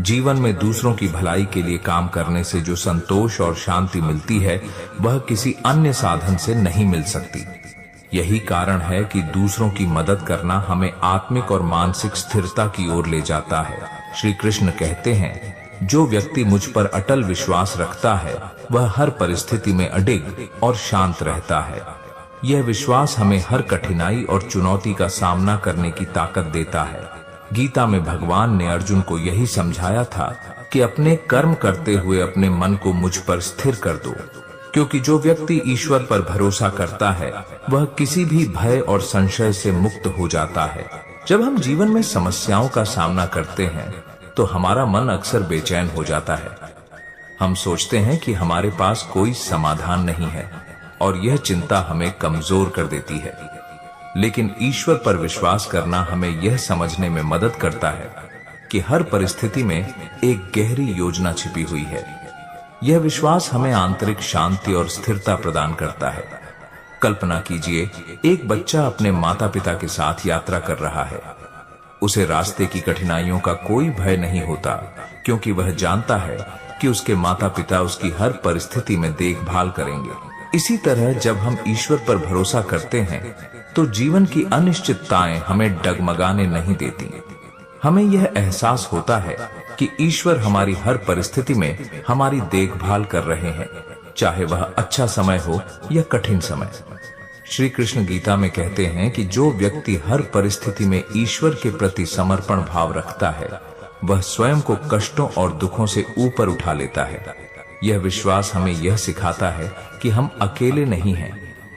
जीवन में दूसरों की भलाई के लिए काम करने से जो संतोष और शांति मिलती है वह किसी अन्य साधन से नहीं मिल सकती। यही कारण है कि दूसरों की मदद करना हमें आत्मिक और मानसिक स्थिरता की ओर ले जाता है। श्री कृष्ण कहते हैं, जो व्यक्ति मुझ पर अटल विश्वास रखता है वह हर परिस्थिति में अडिग और शांत रहता है। यह विश्वास हमें हर कठिनाई और चुनौती का सामना करने की ताकत देता है। गीता में भगवान ने अर्जुन को यही समझाया था कि अपने कर्म करते हुए अपने मन को मुझ पर स्थिर कर दो, क्योंकि जो व्यक्ति ईश्वर पर भरोसा करता है वह किसी भी भय और संशय से मुक्त हो जाता है। जब हम जीवन में समस्याओं का सामना करते हैं तो हमारा मन अक्सर बेचैन हो जाता है। हम सोचते हैं कि हमारे पास कोई समाधान नहीं है और यह चिंता हमें कमजोर कर देती है। लेकिन ईश्वर पर विश्वास करना हमें यह समझने में मदद करता है कि हर परिस्थिति में एक गहरी योजना छिपी हुई है। यह विश्वास हमें आंतरिक शांति और स्थिरता प्रदान करता है। कल्पना कीजिए, एक बच्चा अपने माता पिता के साथ यात्रा कर रहा है। उसे रास्ते की कठिनाइयों का कोई भय नहीं होता, क्योंकि वह जानता है कि उसके माता पिता उसकी हर परिस्थिति में देखभाल करेंगे। इसी तरह जब हम ईश्वर पर भरोसा करते हैं तो जीवन की अनिश्चितताएं हमें डगमगाने नहीं देती। हमें यह एहसास होता है कि ईश्वर हमारी हर परिस्थिति में हमारी देखभाल कर रहे हैं, चाहे वह अच्छा समय हो या कठिन समय। श्री कृष्ण गीता में कहते हैं कि जो व्यक्ति हर परिस्थिति में ईश्वर के प्रति समर्पण भाव रखता है वह स्वयं को कष्टों और दुखों से ऊपर उठा लेता है। यह विश्वास हमें यह सिखाता है कि हम अकेले नहीं हैं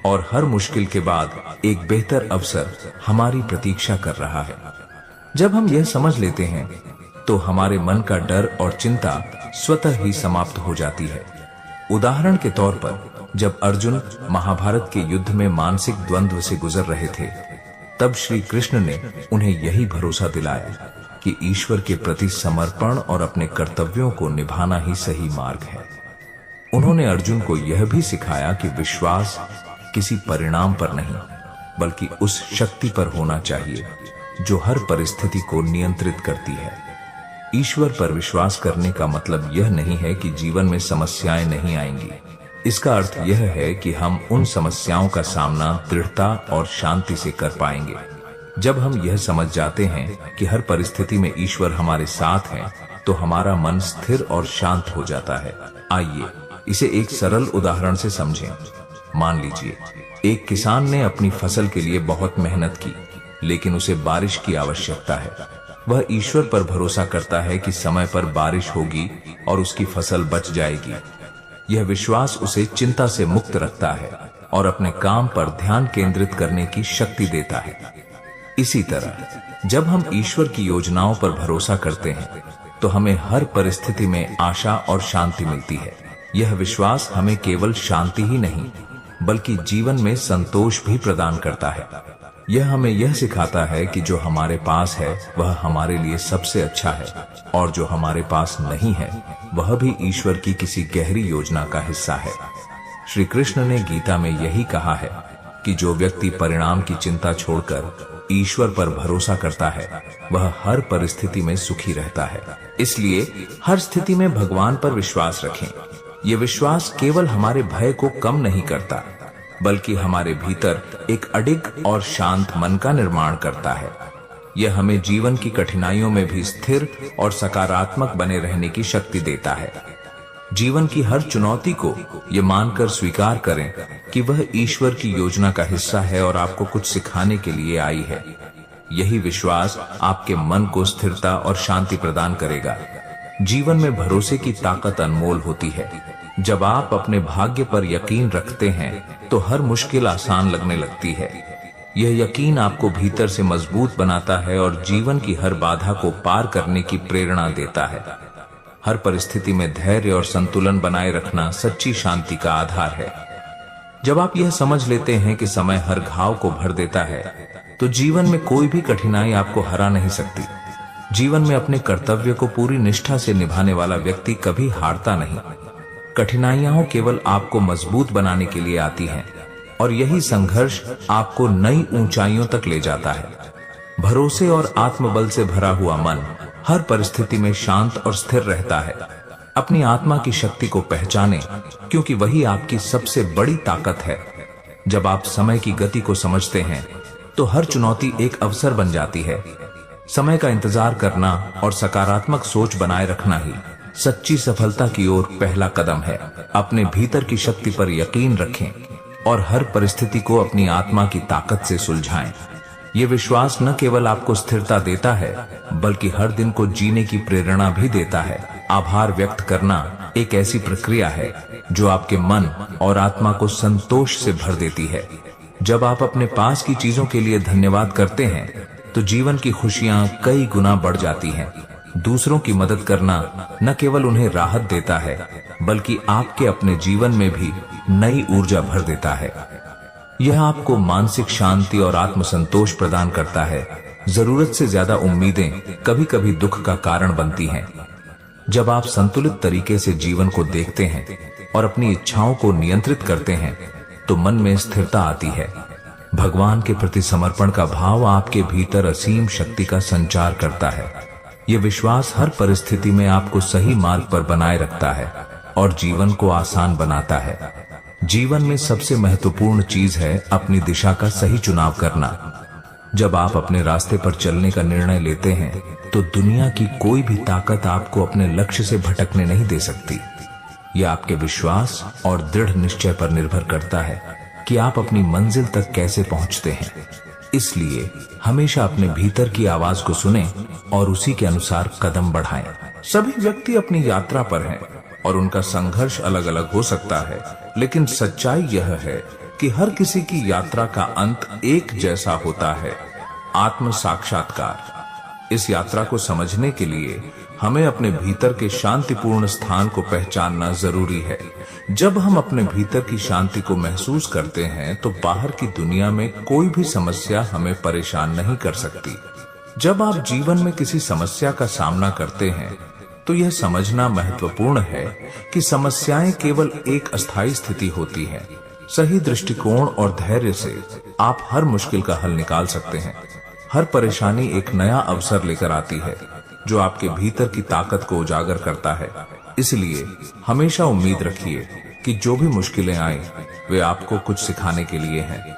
और हर मुश्किल के बाद एक बेहतर अवसर हमारी प्रतीक्षा कर रहा है। जब हम यह समझ लेते हैं तो हमारे मन का डर और चिंता स्वतः ही समाप्त हो जाती है। उदाहरण के तौर पर जब अर्जुन महाभारत के युद्ध में मानसिक द्वंद्व से गुजर रहे थे, तब श्री कृष्ण ने उन्हें यही भरोसा दिलाया कि ईश्वर के प्रति समर्पण और अपने कर्तव्यों को निभाना ही सही मार्ग है। उन्होंने अर्जुन को यह भी सिखाया कि विश्वास किसी परिणाम पर नहीं बल्कि उस शक्ति पर होना चाहिए जो हर परिस्थिति को नियंत्रित करती है। ईश्वर पर विश्वास करने का मतलब यह नहीं है कि जीवन में समस्याएं नहीं आएंगी। इसका अर्थ यह है कि हम उन समस्याओं का सामना दृढ़ता और शांति से कर पाएंगे। जब हम यह समझ जाते हैं कि हर परिस्थिति में ईश्वर हमारे साथ है तो हमारा मन स्थिर और शांत हो जाता है। आइए इसे एक सरल उदाहरण से समझें। मान लीजिए, एक किसान ने अपनी फसल के लिए बहुत मेहनत की, लेकिन उसे बारिश की आवश्यकता है। वह ईश्वर पर भरोसा करता है कि समय पर बारिश होगी और उसकी फसल बच जाएगी। यह विश्वास उसे चिंता से मुक्त रखता है और अपने काम पर ध्यान केंद्रित करने की शक्ति देता है। इसी तरह जब हम ईश्वर की योजनाओं पर भरोसा करते हैं तो हमें हर परिस्थिति में आशा और शांति मिलती है। यह विश्वास हमें केवल शांति ही नहीं बल्कि जीवन में संतोष भी प्रदान करता है। यह हमें यह सिखाता है कि जो हमारे पास है वह हमारे लिए सबसे अच्छा है और जो हमारे पास नहीं है वह भी ईश्वर की किसी गहरी योजना का हिस्सा है। श्री कृष्ण ने गीता में यही कहा है कि जो व्यक्ति परिणाम की चिंता छोड़कर ईश्वर पर भरोसा करता है वह हर परिस्थिति में सुखी रहता है। इसलिए हर स्थिति में भगवान पर विश्वास रखें। ये विश्वास केवल हमारे भय को कम नहीं करता बल्कि हमारे भीतर एक अडिग और शांत मन का निर्माण करता है। यह हमें जीवन की कठिनाइयों में भी स्थिर और सकारात्मक बने रहने की शक्ति देता है। जीवन की हर चुनौती को ये मानकर स्वीकार करें कि वह ईश्वर की योजना का हिस्सा है और आपको कुछ सिखाने के लिए आई है। यही विश्वास आपके मन को स्थिरता और शांति प्रदान करेगा। जीवन में भरोसे की ताकत अनमोल होती है। जब आप अपने भाग्य पर यकीन रखते हैं तो हर मुश्किल आसान लगने लगती है। यह यकीन आपको भीतर से मजबूत बनाता है और जीवन की हर बाधा को पार करने की प्रेरणा देता है। हर परिस्थिति में धैर्य और संतुलन बनाए रखना सच्ची शांति का आधार है। जब आप यह समझ लेते हैं कि समय हर घाव को भर देता है तो जीवन में कोई भी कठिनाई आपको हरा नहीं सकती। जीवन में अपने कर्तव्य को पूरी निष्ठा से निभाने वाला व्यक्ति कभी हारता नहीं। कठिनाइयां केवल आपको मजबूत बनाने के लिए आती हैं और यही संघर्ष आपको नई ऊंचाइयों तक ले जाता है। भरोसे और आत्मबल से भरा हुआ मन हर परिस्थिति में शांत और स्थिर रहता है। अपनी आत्मा की शक्ति को पहचानें क्योंकि वही आपकी सबसे बड़ी ताकत है। जब आप समय की गति को समझते हैं तो हर चुनौती एक अवसर बन जाती है। समय का इंतजार करना और सकारात्मक सोच बनाए रखना ही सच्ची सफलता की ओर पहला कदम है। अपने भीतर की शक्ति पर यकीन रखें और हर परिस्थिति को अपनी आत्मा की ताकत से सुलझाएं। ये विश्वास न केवल आपको स्थिरता देता है बल्कि हर दिन को जीने की प्रेरणा भी देता है। आभार व्यक्त करना एक ऐसी प्रक्रिया है जो आपके मन और आत्मा को संतोष से भर देती है। जब आप अपने पास की चीजों के लिए धन्यवाद करते हैं तो जीवन की खुशियां कई गुना बढ़ जाती हैं। दूसरों की मदद करना न केवल उन्हें राहत देता है बल्कि आपके अपने जीवन में भी नई ऊर्जा भर देता है। यह आपको मानसिक शांति और आत्मसंतोष प्रदान करता है। जरूरत से ज्यादा उम्मीदें कभी कभी दुख का कारण बनती हैं। जब आप संतुलित तरीके से जीवन को देखते हैं और अपनी इच्छाओं को नियंत्रित करते हैं तो मन में स्थिरता आती है। भगवान के प्रति समर्पण का भाव आपके भीतर असीम शक्ति का संचार करता है। यह विश्वास हर परिस्थिति में आपको सही मार्ग पर बनाए रखता है और जीवन को आसान बनाता है। जीवन में सबसे महत्वपूर्ण चीज है अपनी दिशा का सही चुनाव करना। जब आप अपने रास्ते पर चलने का निर्णय लेते हैं तो दुनिया की कोई भी ताकत आपको अपने लक्ष्य से भटकने नहीं दे सकती। यह आपके विश्वास और दृढ़ निश्चय पर निर्भर करता है कि आप अपनी मंजिल तक कैसे पहुंचते हैं। इसलिए हमेशा अपने भीतर की आवाज को सुनें और उसी के अनुसार कदम बढ़ाएं। सभी व्यक्ति अपनी यात्रा पर हैं और उनका संघर्ष अलग अलग हो सकता है, लेकिन सच्चाई यह है कि हर किसी की यात्रा का अंत एक जैसा होता है, आत्म साक्षात्कार। इस यात्रा को समझने के लिए हमें अपने भीतर के शांतिपूर्ण स्थान को पहचानना जरूरी है। जब हम अपने भीतर की शांति को महसूस करते हैं तो बाहर की दुनिया में कोई भी समस्या हमें परेशान नहीं कर सकती। जब आप जीवन में किसी समस्या का सामना करते हैं तो यह समझना महत्वपूर्ण है कि समस्याएं केवल एक अस्थायी स्थिति होती हैं। सही दृष्टिकोण और धैर्य से आप हर मुश्किल का हल निकाल सकते हैं। हर परेशानी एक नया अवसर लेकर आती है जो आपके भीतर की ताकत को उजागर करता है। इसलिए हमेशा उम्मीद रखिए कि जो भी मुश्किलें आए वे आपको कुछ सिखाने के लिए हैं।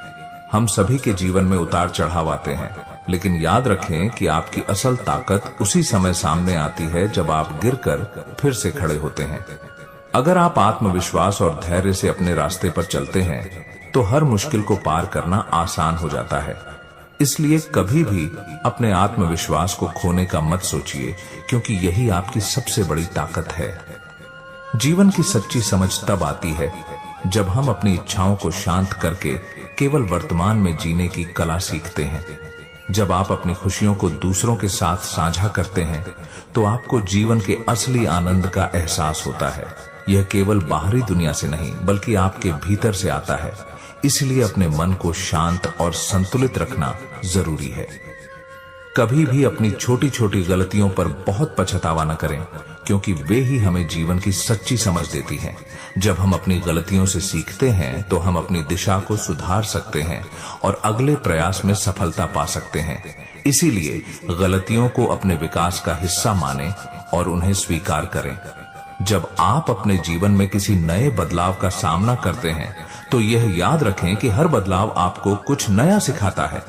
हम सभी के जीवन में उतार चढ़ाव आते हैं, लेकिन याद रखें कि आपकी असल ताकत उसी समय सामने आती है जब आप गिरकर फिर से खड़े होते हैं। अगर आप आत्मविश्वास और धैर्य से अपने रास्ते पर चलते हैं तो हर मुश्किल को पार करना आसान हो जाता है। इसलिए कभी भी अपने आत्मविश्वास को खोने का मत सोचिए, क्योंकि यही आपकी सबसे बड़ी ताकत है। जीवन की सच्ची समझ तब आती है जब हम अपनी इच्छाओं को शांत करके केवल वर्तमान में जीने की कला सीखते हैं। जब आप अपनी खुशियों को दूसरों के साथ साझा करते हैं तो आपको जीवन के असली आनंद का एहसास होता है। यह केवल बाहरी दुनिया से नहीं बल्कि आपके भीतर से आता है। इसलिए अपने मन को शांत और संतुलित रखना जरूरी है। कभी भी अपनी छोटी छोटी गलतियों पर बहुत पछतावा न करें, क्योंकि वे ही हमें जीवन की सच्ची समझ देती हैं। जब हम अपनी गलतियों से सीखते हैं तो हम अपनी दिशा को सुधार सकते हैं और अगले प्रयास में सफलता पा सकते हैं। इसीलिए गलतियों को अपने विकास का हिस्सा मानें और उन्हें स्वीकार करें। जब आप अपने जीवन में किसी नए बदलाव का सामना करते हैं तो यह याद रखें कि हर बदलाव आपको कुछ नया सिखाता है।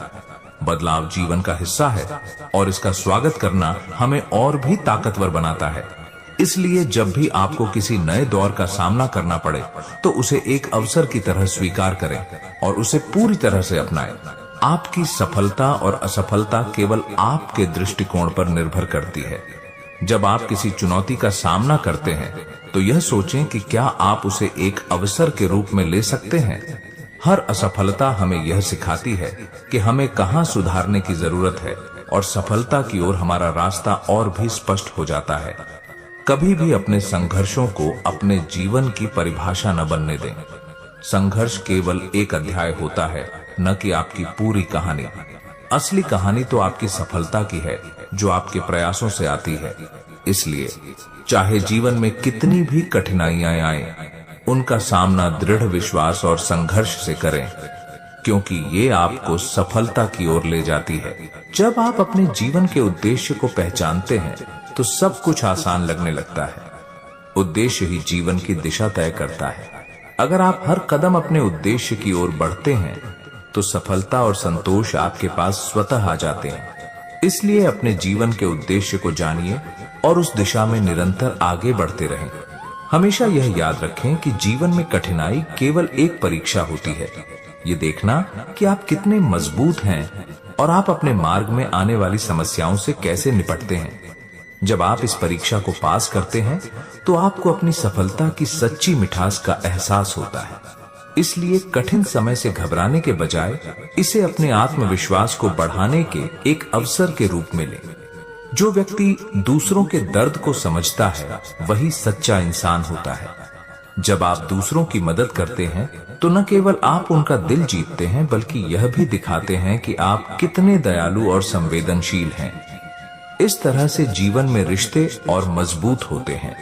बदलाव जीवन का हिस्सा है और इसका स्वागत करना हमें और भी ताकतवर बनाता है। इसलिए जब भी आपको किसी नए दौर का सामना करना पड़े तो उसे एक अवसर की तरह स्वीकार करें और उसे पूरी तरह से अपनाएं। आपकी सफलता और असफलता केवल आपके दृष्टिकोण पर निर्भर करती है। जब आप किसी चुनौती का सामना करते हैं तो यह सोचें कि क्या आप उसे एक अवसर के रूप में ले सकते हैं। हर असफलता हमें यह सिखाती है कि हमें कहां सुधारने की जरूरत है और सफलता की ओर हमारा रास्ता और भी स्पष्ट हो जाता है। कभी भी अपने संघर्षों को अपने जीवन की परिभाषा न बनने दें। संघर्ष केवल एक अध्याय होता है, न कि आपकी पूरी कहानी। असली कहानी तो आपकी सफलता की है, जो आपके प्रयासों से आती है। इसलिए चाहे जीवन में कितनी भी कठिनाइयां आएं, उनका सामना दृढ़ विश्वास और संघर्ष से करें, क्योंकि ये आपको सफलता की ओर ले जाती है। जब आप अपने जीवन के उद्देश्य को पहचानते हैं तो सब कुछ आसान लगने लगता है। उद्देश्य ही जीवन की दिशा तय करता है। अगर आप हर कदम अपने उद्देश्य की ओर बढ़ते हैं तो सफलता और संतोष आपके पास स्वतः आ जाते हैं। इसलिए अपने जीवन के उद्देश्य को जानिए और उस दिशा में निरंतर आगे बढ़ते रहें। हमेशा यह याद रखें कि जीवन में कठिनाई केवल एक परीक्षा होती है, ये देखना कि आप कितने मजबूत हैं और आप अपने मार्ग में आने वाली समस्याओं से कैसे निपटते हैं। जब आप इस परीक्षा को पास करते हैं तो आपको अपनी सफलता की सच्ची मिठास का एहसास होता है। इसलिए कठिन समय से घबराने के बजाय इसे अपने आत्मविश्वास को बढ़ाने के एक अवसर के रूप में लें। जो व्यक्ति दूसरों के दर्द को समझता है वही सच्चा इंसान होता है। जब आप दूसरों की मदद करते हैं तो न केवल आप उनका दिल जीतते हैं बल्कि यह भी दिखाते हैं कि आप कितने दयालु और संवेदनशील हैं। इस तरह से जीवन में रिश्ते और मजबूत होते हैं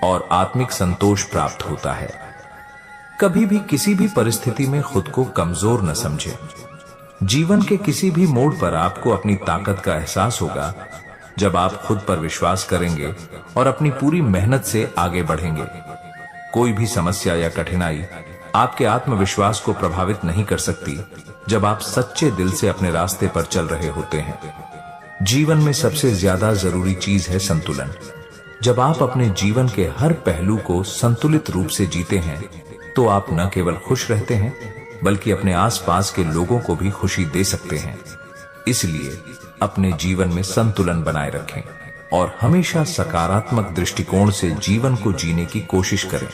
और आत्मिक संतोष प्राप्त होता है। कभी भी किसी भी परिस्थिति में खुद को कमजोर न समझें। जीवन के किसी भी मोड़ पर आपको अपनी ताकत का एहसास होगा जब आप खुद पर विश्वास करेंगे और अपनी पूरी मेहनत से आगे बढ़ेंगे। कोई भी समस्या या कठिनाई आपके आत्मविश्वास को प्रभावित नहीं कर सकती जब आप सच्चे दिल से अपने रास्ते पर चल रहे होते हैं। जीवन में सबसे ज्यादा जरूरी चीज है संतुलन। जब आप अपने जीवन के हर पहलू को संतुलित रूप से जीते हैं तो आप न केवल खुश रहते हैं बल्कि अपने आसपास के लोगों को भी खुशी दे सकते हैं। इसलिए अपने जीवन में संतुलन बनाए रखें और हमेशा सकारात्मक दृष्टिकोण से जीवन को जीने की कोशिश करें।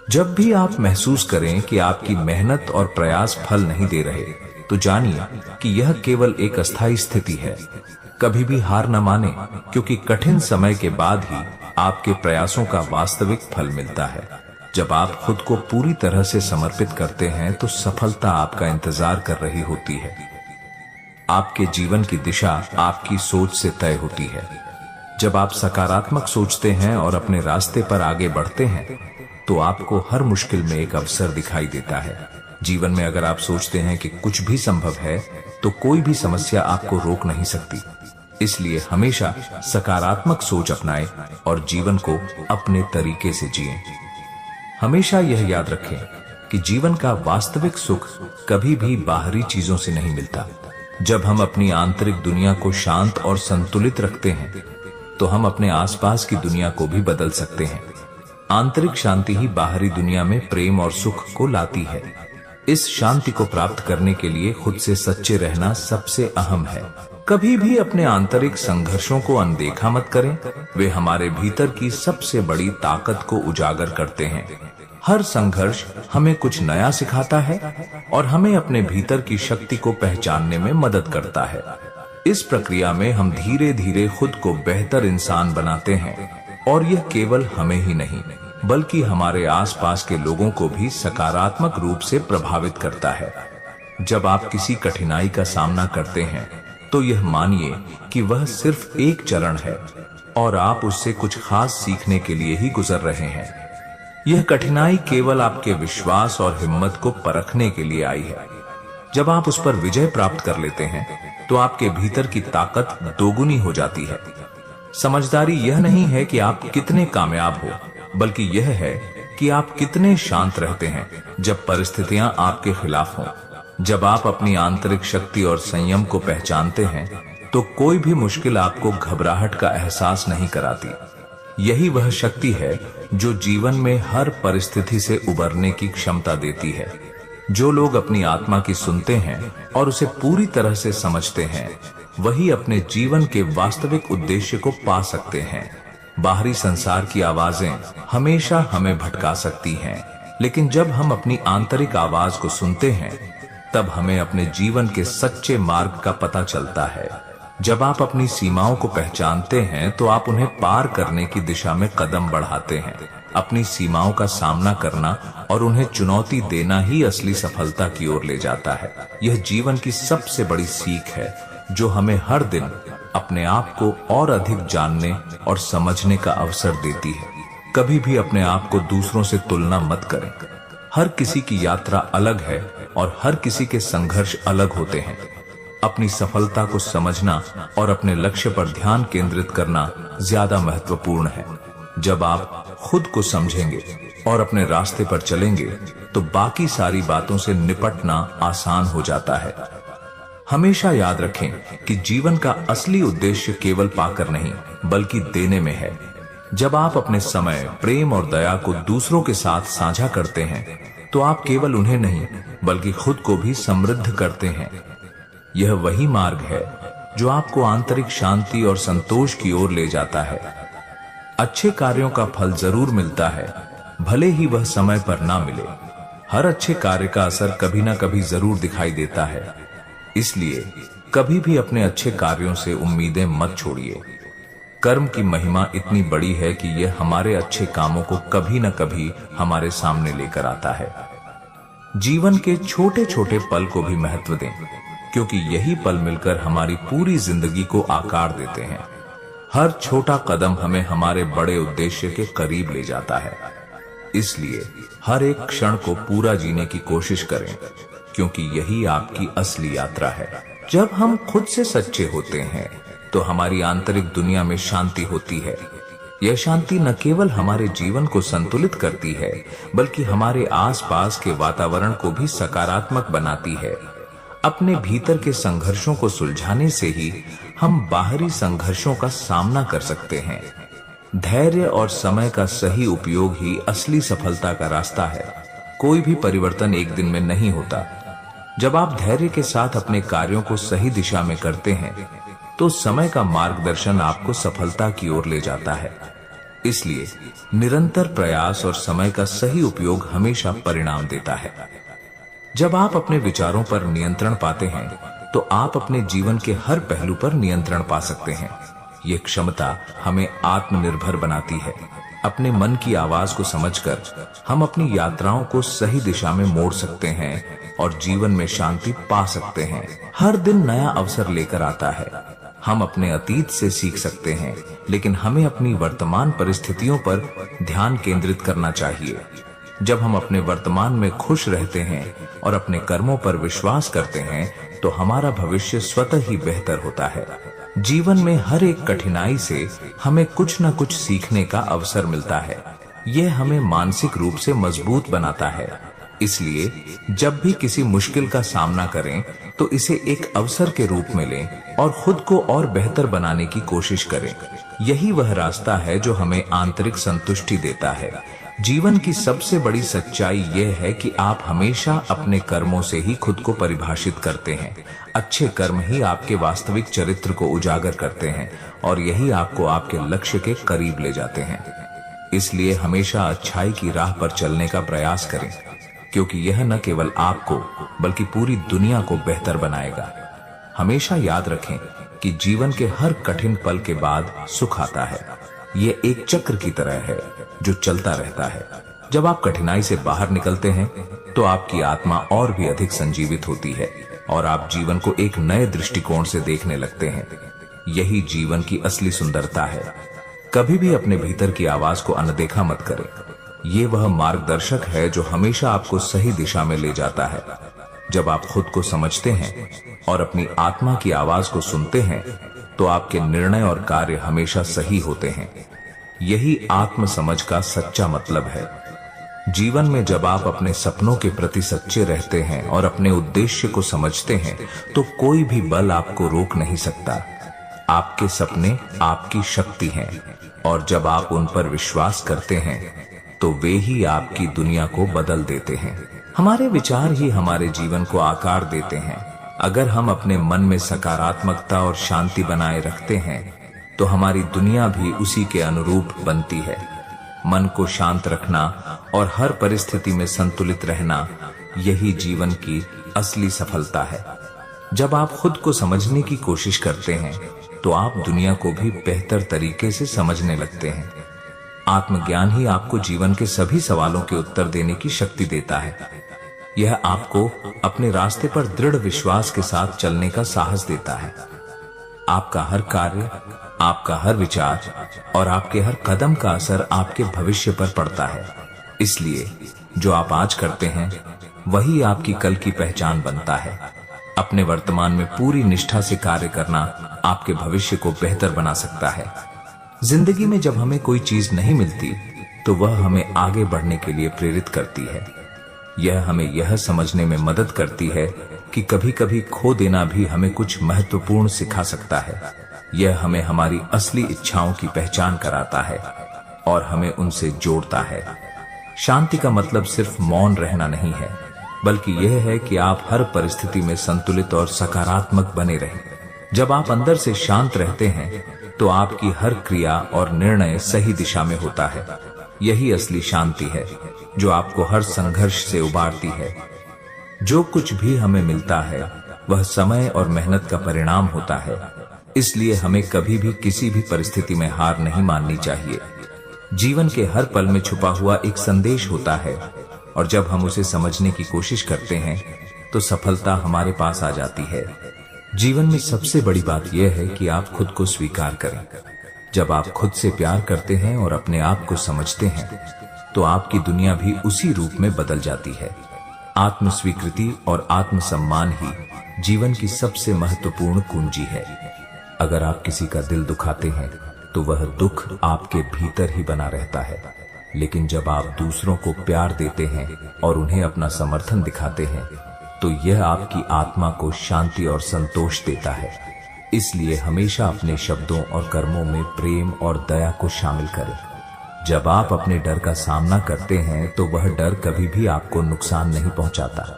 जब भी आप महसूस करें कि आपकी मेहनत और प्रयास फल नहीं दे रहे तो जानिए कि यह केवल एक अस्थायी स्थिति है। कभी भी हार न माने, क्योंकि कठिन समय के बाद ही आपके प्रयासों का वास्तविक फल मिलता है। जब आप खुद को पूरी तरह से समर्पित करते हैं तो सफलता आपका इंतजार कर रही होती है। आपके जीवन की दिशा आपकी सोच से तय होती है। जब आप सकारात्मक सोचते हैं और अपने रास्ते पर आगे बढ़ते हैं तो आपको हर मुश्किल में एक अवसर दिखाई देता है। जीवन में अगर आप सोचते हैं कि कुछ भी संभव है तो कोई भी समस्या आपको रोक नहीं सकती। इसलिए हमेशा सकारात्मक सोच अपनाएं और जीवन को अपने तरीके से जिएं। हमेशा यह याद रखें कि जीवन का वास्तविक सुख कभी भी बाहरी चीजों से नहीं मिलता। जब हम अपनी आंतरिक दुनिया को शांत और संतुलित रखते हैं तो हम अपने आसपास की दुनिया को भी बदल सकते हैं। आंतरिक शांति ही बाहरी दुनिया में प्रेम और सुख को लाती है। इस शांति को प्राप्त करने के लिए खुद से सच्चे रहना सबसे अहम है। कभी भी अपने आंतरिक संघर्षों को अनदेखा मत करें, वे हमारे भीतर की सबसे बड़ी ताकत को उजागर करते हैं। हर संघर्ष हमें कुछ नया सिखाता है और हमें अपने भीतर की शक्ति को पहचानने में मदद करता है। इस प्रक्रिया में हम धीरे धीरे खुद को बेहतर इंसान बनाते हैं और यह केवल हमें ही नहीं बल्कि हमारे आसपास के लोगों को भी सकारात्मक रूप से प्रभावित करता है। जब आप किसी कठिनाई का सामना करते हैं तो यह मानिए कि वह सिर्फ एक चरण है और आप उससे कुछ खास सीखने के लिए ही गुजर रहे हैं। यह कठिनाई केवल आपके विश्वास और हिम्मत को परखने के लिए आई है। जब आप उस पर विजय प्राप्त कर लेते हैं तो आपके भीतर की ताकत दोगुनी हो जाती है। समझदारी यह नहीं है कि आप कितने कामयाब हो, बल्कि यह है कि आप कितने शांत रहते हैं जब परिस्थितियां आपके खिलाफ हों। जब आप अपनी आंतरिक शक्ति और संयम को पहचानते हैं तो कोई भी मुश्किल आपको घबराहट का एहसास नहीं कराती। यही वह शक्ति है जो जीवन में हर परिस्थिति से उबरने की क्षमता देती है। जो लोग अपनी आत्मा की सुनते हैं और उसे पूरी तरह से समझते हैं, वही अपने जीवन के वास्तविक उद्देश्य को पा सकते हैं। बाहरी संसार की आवाजें हमेशा हमें भटका सकती हैं, लेकिन जब हम अपनी आंतरिक आवाज को सुनते हैं तब हमें अपने जीवन के सच्चे मार्ग का पता चलता है। जब आप अपनी सीमाओं को पहचानते हैं तो आप उन्हें पार करने की दिशा में कदम बढ़ाते हैं। अपनी सीमाओं का सामना करना और उन्हें चुनौती देना ही असली सफलता की ओर ले जाता है। यह जीवन की सबसे बड़ी सीख है जो हमें हर दिन अपने आप को और अधिक जानने और समझने का अवसर देती है। कभी भी अपने आप को दूसरों से तुलना मत करें। हर किसी की यात्रा अलग है और हर किसी के संघर्ष अलग होते हैं। अपनी सफलता को समझना और अपने लक्ष्य पर ध्यान केंद्रित करना ज्यादा महत्वपूर्ण है। जब आप खुद को समझेंगे और अपने रास्ते पर चलेंगे तो बाकी सारी बातों से निपटना आसान हो जाता है। हमेशा याद रखें कि जीवन का असली उद्देश्य केवल पाकर नहीं बल्कि देने में है। जब आप अपने समय, प्रेम और दया को दूसरों के साथ साझा करते हैं तो आप केवल उन्हें नहीं बल्कि खुद को भी समृद्ध करते हैं। यह वही मार्ग है जो आपको आंतरिक शांति और संतोष की ओर ले जाता है। अच्छे कार्यों का फल जरूर मिलता है, भले ही वह समय पर ना मिले। हर अच्छे कार्य का असर कभी ना कभी जरूर दिखाई देता है। इसलिए कभी भी अपने अच्छे कार्यों से उम्मीदें मत छोड़िए। कर्म की महिमा इतनी बड़ी है कि यह हमारे अच्छे कामों को कभी न कभी हमारे सामने लेकर आता है। जीवन के छोटे छोटे पल को भी महत्व दें, क्योंकि यही पल मिलकर हमारी पूरी जिंदगी को आकार देते हैं। हर छोटा कदम हमें हमारे बड़े उद्देश्य के करीब ले जाता है। इसलिए हर एक क्षण को पूरा जीने की कोशिश करें, क्योंकि यही आपकी असली यात्रा है। जब हम खुद से सच्चे होते हैं तो हमारी आंतरिक दुनिया में शांति होती है। यह शांति न केवल हमारे जीवन को संतुलित करती है, बल्कि हमारे आसपास के वातावरण को भी सकारात्मक बनाती है। अपने भीतर के संघर्षों को सुलझाने से ही हम बाहरी संघर्षों का सामना कर सकते हैं। धैर्य और समय का सही उपयोग ही असली सफलता का रास्ता है। कोई भी परिवर्तन एक दिन में नहीं होता। जब आप धैर्य के साथ अपने कार्यों को सही दिशा में करते हैं तो समय का मार्गदर्शन आपको सफलता की ओर ले जाता है। इसलिए निरंतर प्रयास और समय का सही उपयोग हमेशा परिणाम देता है। जब आप अपने विचारों पर नियंत्रण पाते हैं तो आप अपने जीवन के हर पहलू पर नियंत्रण पा सकते हैं। ये क्षमता हमें आत्मनिर्भर बनाती है। अपने मन की आवाज को समझकर हम अपनी यात्राओं को सही दिशा में मोड़ सकते हैं और जीवन में शांति पा सकते हैं। हर दिन नया अवसर लेकर आता है। हम अपने अतीत से सीख सकते हैं, लेकिन हमें अपनी वर्तमान परिस्थितियों पर ध्यान केंद्रित करना चाहिए। जब हम अपने वर्तमान में खुश रहते हैं और अपने कर्मों पर विश्वास करते हैं तो हमारा भविष्य स्वतः ही बेहतर होता है। जीवन में हर एक कठिनाई से हमें कुछ न कुछ सीखने का अवसर मिलता है। यह हमें मानसिक रूप से मजबूत बनाता है। इसलिए जब भी किसी मुश्किल का सामना करें तो इसे एक अवसर के रूप में लें और खुद को और बेहतर बनाने की कोशिश करें। यही वह रास्ता है जो हमें आंतरिक संतुष्टि देता है। जीवन की सबसे बड़ी सच्चाई यह है कि आप हमेशा अपने कर्मों से ही खुद को परिभाषित करते हैं। अच्छे कर्म ही आपके वास्तविक चरित्र को उजागर करते हैं और यही आपको आपके लक्ष्य के करीब ले जाते हैं। इसलिए हमेशा अच्छाई की राह पर चलने का प्रयास करें, क्योंकि यह न केवल आपको बल्कि पूरी दुनिया को बेहतर बनाएगा। हमेशा याद रखें कि जीवन के हर कठिन पल के बाद सुख आता है। ये एक चक्र की तरह है जो चलता रहता है। जब आप कठिनाई से बाहर निकलते हैं तो आपकी आत्मा और भी अधिक संजीवित होती है और आप जीवन को एक नए दृष्टिकोण से देखने लगते हैं। यही जीवन की असली सुंदरता है। कभी भी अपने भीतर की आवाज को अनदेखा मत करें। ये वह मार्गदर्शक है जो हमेशा आपको सही दिशा में ले जाता है। जब आप खुद को समझते हैं और अपनी आत्मा की आवाज को सुनते हैं तो आपके निर्णय और कार्य हमेशा सही होते हैं। यही आत्म समझ का सच्चा मतलब है। जीवन में जब आप अपने सपनों के प्रति सच्चे रहते हैं और अपने उद्देश्य को समझते हैं तो कोई भी बल आपको रोक नहीं सकता। आपके सपने आपकी शक्ति हैं और जब आप उन पर विश्वास करते हैं तो वे ही आपकी दुनिया को बदल देते हैं। हमारे विचार ही हमारे जीवन को आकार देते हैं। अगर हम अपने मन में सकारात्मकता और शांति बनाए रखते हैं तो हमारी दुनिया भी उसी के अनुरूप बनती है। मन को शांत रखना और हर परिस्थिति में संतुलित रहना, यही जीवन की असली सफलता है। जब आप खुद को समझने की कोशिश करते हैं तो आप दुनिया को भी बेहतर तरीके से समझने लगते हैं। आत्मज्ञान ही आपको जीवन के सभी सवालों के उत्तर देने की शक्ति देता है। यह आपको अपने रास्ते पर दृढ़ विश्वास के साथ चलने का साहस देता है। आपका हर कार्य, आपका हर विचार और आपके हर कदम का असर आपके भविष्य पर पड़ता है। इसलिए जो आप आज करते हैं वही आपकी कल की पहचान बनता है। अपने वर्तमान में पूरी निष्ठा से कार्य करना आपके भविष्य को बेहतर बना सकता है। जिंदगी में जब हमें कोई चीज नहीं मिलती तो वह हमें आगे बढ़ने के लिए प्रेरित करती है। यह हमें यह समझने में मदद करती है कि कभी कभी खो देना भी हमें कुछ महत्वपूर्ण सिखा सकता है। यह हमें हमारी असली इच्छाओं की पहचान कराता है और हमें उनसे जोड़ता है। शांति का मतलब सिर्फ मौन रहना नहीं है, बल्कि यह है कि आप हर परिस्थिति में संतुलित और सकारात्मक बने रहें। जब आप अंदर से शांत रहते हैं तो आपकी हर क्रिया और निर्णय सही दिशा में होता है। यही असली शांति है जो आपको हर संघर्ष से उबारती है। जो कुछ भी हमें मिलता है वह समय और मेहनत का परिणाम होता है। इसलिए हमें कभी भी किसी भी परिस्थिति में हार नहीं माननी चाहिए। जीवन के हर पल में छुपा हुआ एक संदेश होता है और जब हम उसे समझने की कोशिश करते हैं तो सफलता हमारे पास आ जाती है। जीवन में सबसे बड़ी बात यह है कि आप खुद को स्वीकार करें। जब आप खुद से प्यार करते हैं और अपने आप को समझते हैं तो आपकी दुनिया भी उसी रूप में बदल जाती है। आत्म स्वीकृति और आत्म सम्मान ही जीवन की सबसे महत्वपूर्ण कुंजी है। अगर आप किसी का दिल दुखाते हैं तो वह दुख आपके भीतर ही बना रहता है, लेकिन जब आप दूसरों को प्यार देते हैं और उन्हें अपना समर्थन दिखाते हैं तो यह आपकी आत्मा को शांति और संतोष देता है। इसलिए हमेशा अपने शब्दों और कर्मों में प्रेम और दया को शामिल करें। जब आप अपने डर का सामना करते हैं तो वह डर कभी भी आपको नुकसान नहीं पहुंचाता।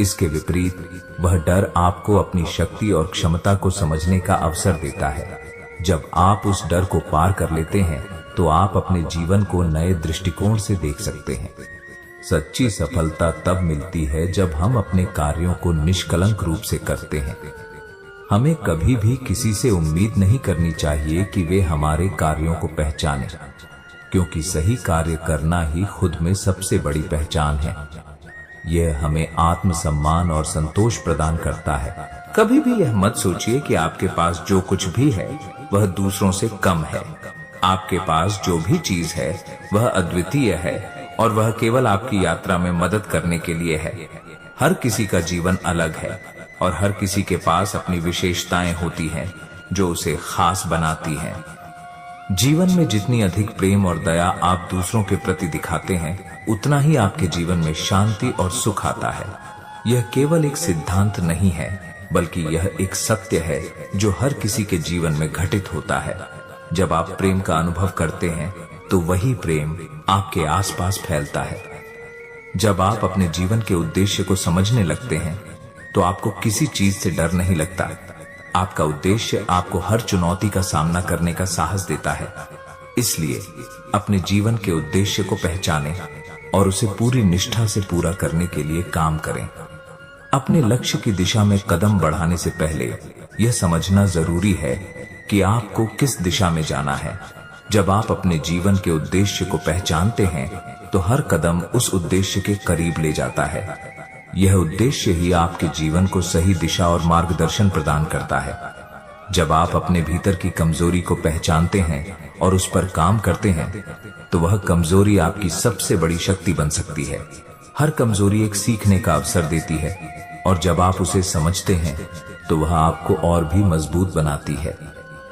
इसके विपरीत वह डर आपको अपनी शक्ति और क्षमता को समझने का अवसर देता है। जब आप उस डर को पार कर लेते हैं तो आप अपने जीवन को नए दृष्टिकोण से देख सकते हैं। सच्ची सफलता तब मिलती है जब हम अपने कार्यों को निष्कलंक रूप से करते हैं। हमें कभी भी किसी से उम्मीद नहीं करनी चाहिए कि वे हमारे कार्यों को पहचानें, क्योंकि सही कार्य करना ही खुद में सबसे बड़ी पहचान है। यह हमें आत्मसम्मान और संतोष प्रदान करता है। कभी भी यह मत सोचिए कि आपके पास जो कुछ भी है वह दूसरों से कम है। आपके पास जो भी चीज है वह अद्वितीय है और वह केवल आपकी यात्रा में मदद करने के लिए है। हर किसी का जीवन अलग है और हर किसी के पास अपनी विशेषताएं होती हैं जो उसे खास बनाती हैं। जीवन में जितनी अधिक प्रेम और दया आप दूसरों के प्रति दिखाते हैं उतना ही आपके जीवन में शांति और सुख आता है। यह केवल एक सिद्धांत नहीं है, बल्कि यह एक सत्य है जो हर किसी के जीवन में घटित होता है। जब आप प्रेम का अनुभव करते हैं तो वही प्रेम आपके आसपास फैलता है। जब आप अपने जीवन के उद्देश्य को समझने लगते हैं तो आपको किसी चीज से डर नहीं लगता। आपका उद्देश्य आपको हर चुनौती का सामना करने का साहस देता है। इसलिए अपने जीवन के उद्देश्य को पहचानें और उसे पूरी निष्ठा से पूरा करने के लिए काम करें। अपने लक्ष्य की दिशा में कदम बढ़ाने से पहले यह समझना जरूरी है कि आपको किस दिशा में जाना है। जब आप अपने जीवन के उद्देश्य को पहचानते हैं तो हर कदम उस उद्देश्य के करीब ले जाता है। यह उद्देश्य ही आपके जीवन को सही दिशा और मार्गदर्शन प्रदान करता है। जब आप अपने भीतर की कमजोरी को पहचानते हैं और उस पर काम करते हैं तो वह कमजोरी आपकी सबसे बड़ी शक्ति बन सकती है। हर कमजोरी एक सीखने का अवसर देती है और जब आप उसे समझते हैं तो वह आपको और भी मजबूत बनाती है।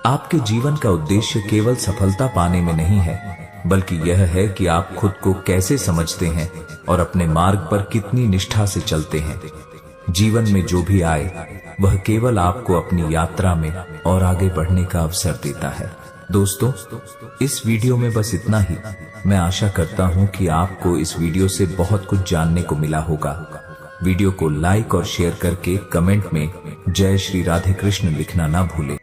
आपके जीवन का उद्देश्य केवल सफलता पाने में नहीं है, बल्कि यह है कि आप खुद को कैसे समझते हैं और अपने मार्ग पर कितनी निष्ठा से चलते हैं। जीवन में जो भी आए वह केवल आपको अपनी यात्रा में और आगे बढ़ने का अवसर देता है। दोस्तों, इस वीडियो में बस इतना ही। मैं आशा करता हूं कि आपको इस वीडियो से बहुत कुछ जानने को मिला होगा। वीडियो को लाइक और शेयर करके कमेंट में जय श्री राधे कृष्ण लिखना ना भूलें।